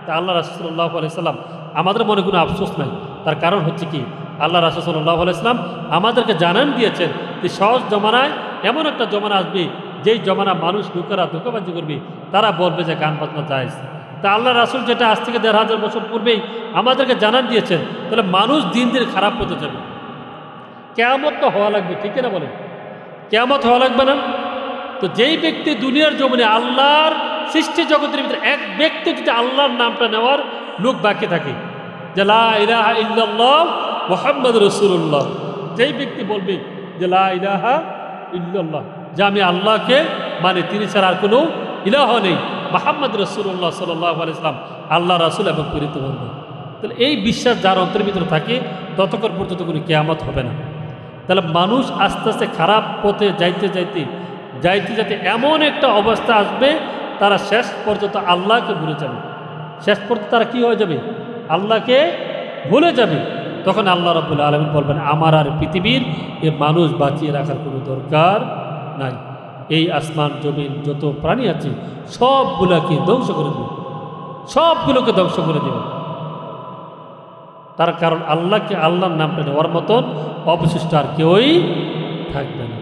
A: তা আল্লাহ রাসূল সাল্লাল্লাহু আলাইহি ওয়াসাল্লাম আমাদের মনে কোনো আফসোস নাই। তার কারণ হচ্ছে কি, আল্লাহ রাসূল সাল্লাল্লাহু আলাইহি ওয়াসাল্লাম আমাদেরকে জানান দিয়েছেন যে সহজ জমানায় এমন একটা জমানা আসবে যেই জমানা মানুষ লোকেরা ধোঁকাবাজি করবে, তারা বলবে যে গান বাজনা জায়েজ। তা আল্লাহ রাসূল যেটা আজ থেকে ১৫০০ বছর পূর্বেই আমাদেরকে জানান দিয়েছেন, তাহলে মানুষ দিন দিন খারাপ হতে যাবে, কিয়ামত তো হওয়া লাগবে, ঠিক না বলেন? কিয়ামত হওয়া লাগবে না? তো যেই ব্যক্তি দুনিয়ার জমিনে আল্লাহর সৃষ্টি জগতের ভিতরে এক ব্যক্তি যদি আল্লাহর নামটা নেওয়ার লোক বাকি থাকে যে লা ইলাহা ইল্লাল্লাহ মুহাম্মাদুর রাসূলুল্লাহ, যেই ব্যক্তি বলবে যে লা ইলাহা ইল্লাল্লাহ, যে আমি আল্লাহকে মানে তিনি ছাড়া আর কোনো ইলাহ নেই, মুহাম্মদ রাসূলুল্লাহ সাল্লাল্লাহু আলাইহি ওয়াসাল্লাম আল্লাহ রাসূল এবং প্রেরিত বান্দা, তাহলে এই বিশ্বাস যার অন্তরের ভিতরে থাকে ততক্ষণ পর্যন্ত কোনো কিয়ামত হবে না। তাহলে মানুষ আস্তে আস্তে খারাপ পথে যাইতে যাইতে যাইতে যাইতে এমন একটা অবস্থা আসবে তারা শেষ পর্যন্ত আল্লাহকে ভুলে যাবে, শেষ পর্যন্ত তারা কী হয়ে যাবে, আল্লাহকে ভুলে যাবে। তখন আল্লাহ রাব্বুল আলামিন বলবেন আমার আর পৃথিবীর এ মানুষ বাঁচিয়ে রাখার কোনো দরকার নাই, এই আসমান জমিন যত প্রাণী আছে সবগুলোকে ধ্বংস করে দেবে, সবগুলোকে ধ্বংস করে দেবে। তার কারণ আল্লাহকে আল্লাহর নামটা নেওয়ার মতন অবশিষ্ট আর কেউই থাকবে না।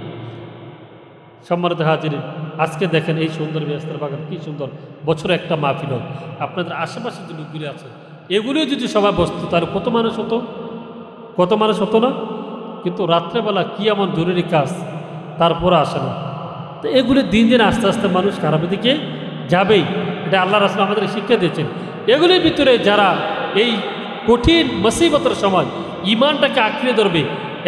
A: সম্মানিত হাজিরিন, আজকে দেখেন এই সুন্দর বেহেশতের বাগান, কি সুন্দর, বছরে একটা মাহফিল হয়। আপনাদের আশেপাশে যে লোকগুলি আছে এগুলিও যদি সবাই বসতো তাহলে কত মানুষ হতো, কত মানুষ হতো না? কিন্তু রাত্রেবেলা কি এমন জরুরি কাজ তারপরে আসে না। তো এগুলি দিন দিন আস্তে আস্তে মানুষ খারাপের দিকে যাবেই, এটা আল্লাহ রাসূল আমাদের শিক্ষা দিয়েছেন। এগুলির ভিতরে যারা এই কঠিন মুসিবতের সময় ইমানটাকে আঁকড়ে ধরবে,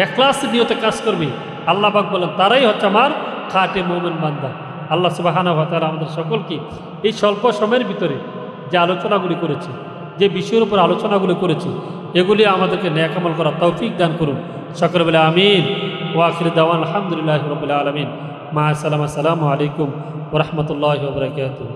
A: ইখলাস নিয়তে কাজ করবে, আল্লাহ পাক বলেন তারাই হচ্ছে আমার খাঁটি মুমিন বান্দা। আল্লাহ সুবহানাহু ওয়া তাআলা আমাদের সকলকে এই স্বল্প সময়ের ভিতরে যে আলোচনাগুলি করেছি, যে বিষয়ের উপর আলোচনাগুলি করেছি, এগুলি আমাদেরকে নেক আমল করার তৌফিক দান করুন। সকলে বলে আমিন। ওয়া আখিরু দাওয়ানা আলহামদুলিল্লাহি রাব্বিল আলামিন। মা আসসালামু আলাইকুম ওয়া রাহমাতুল্লাহি ওয়া বারাকাতুহু।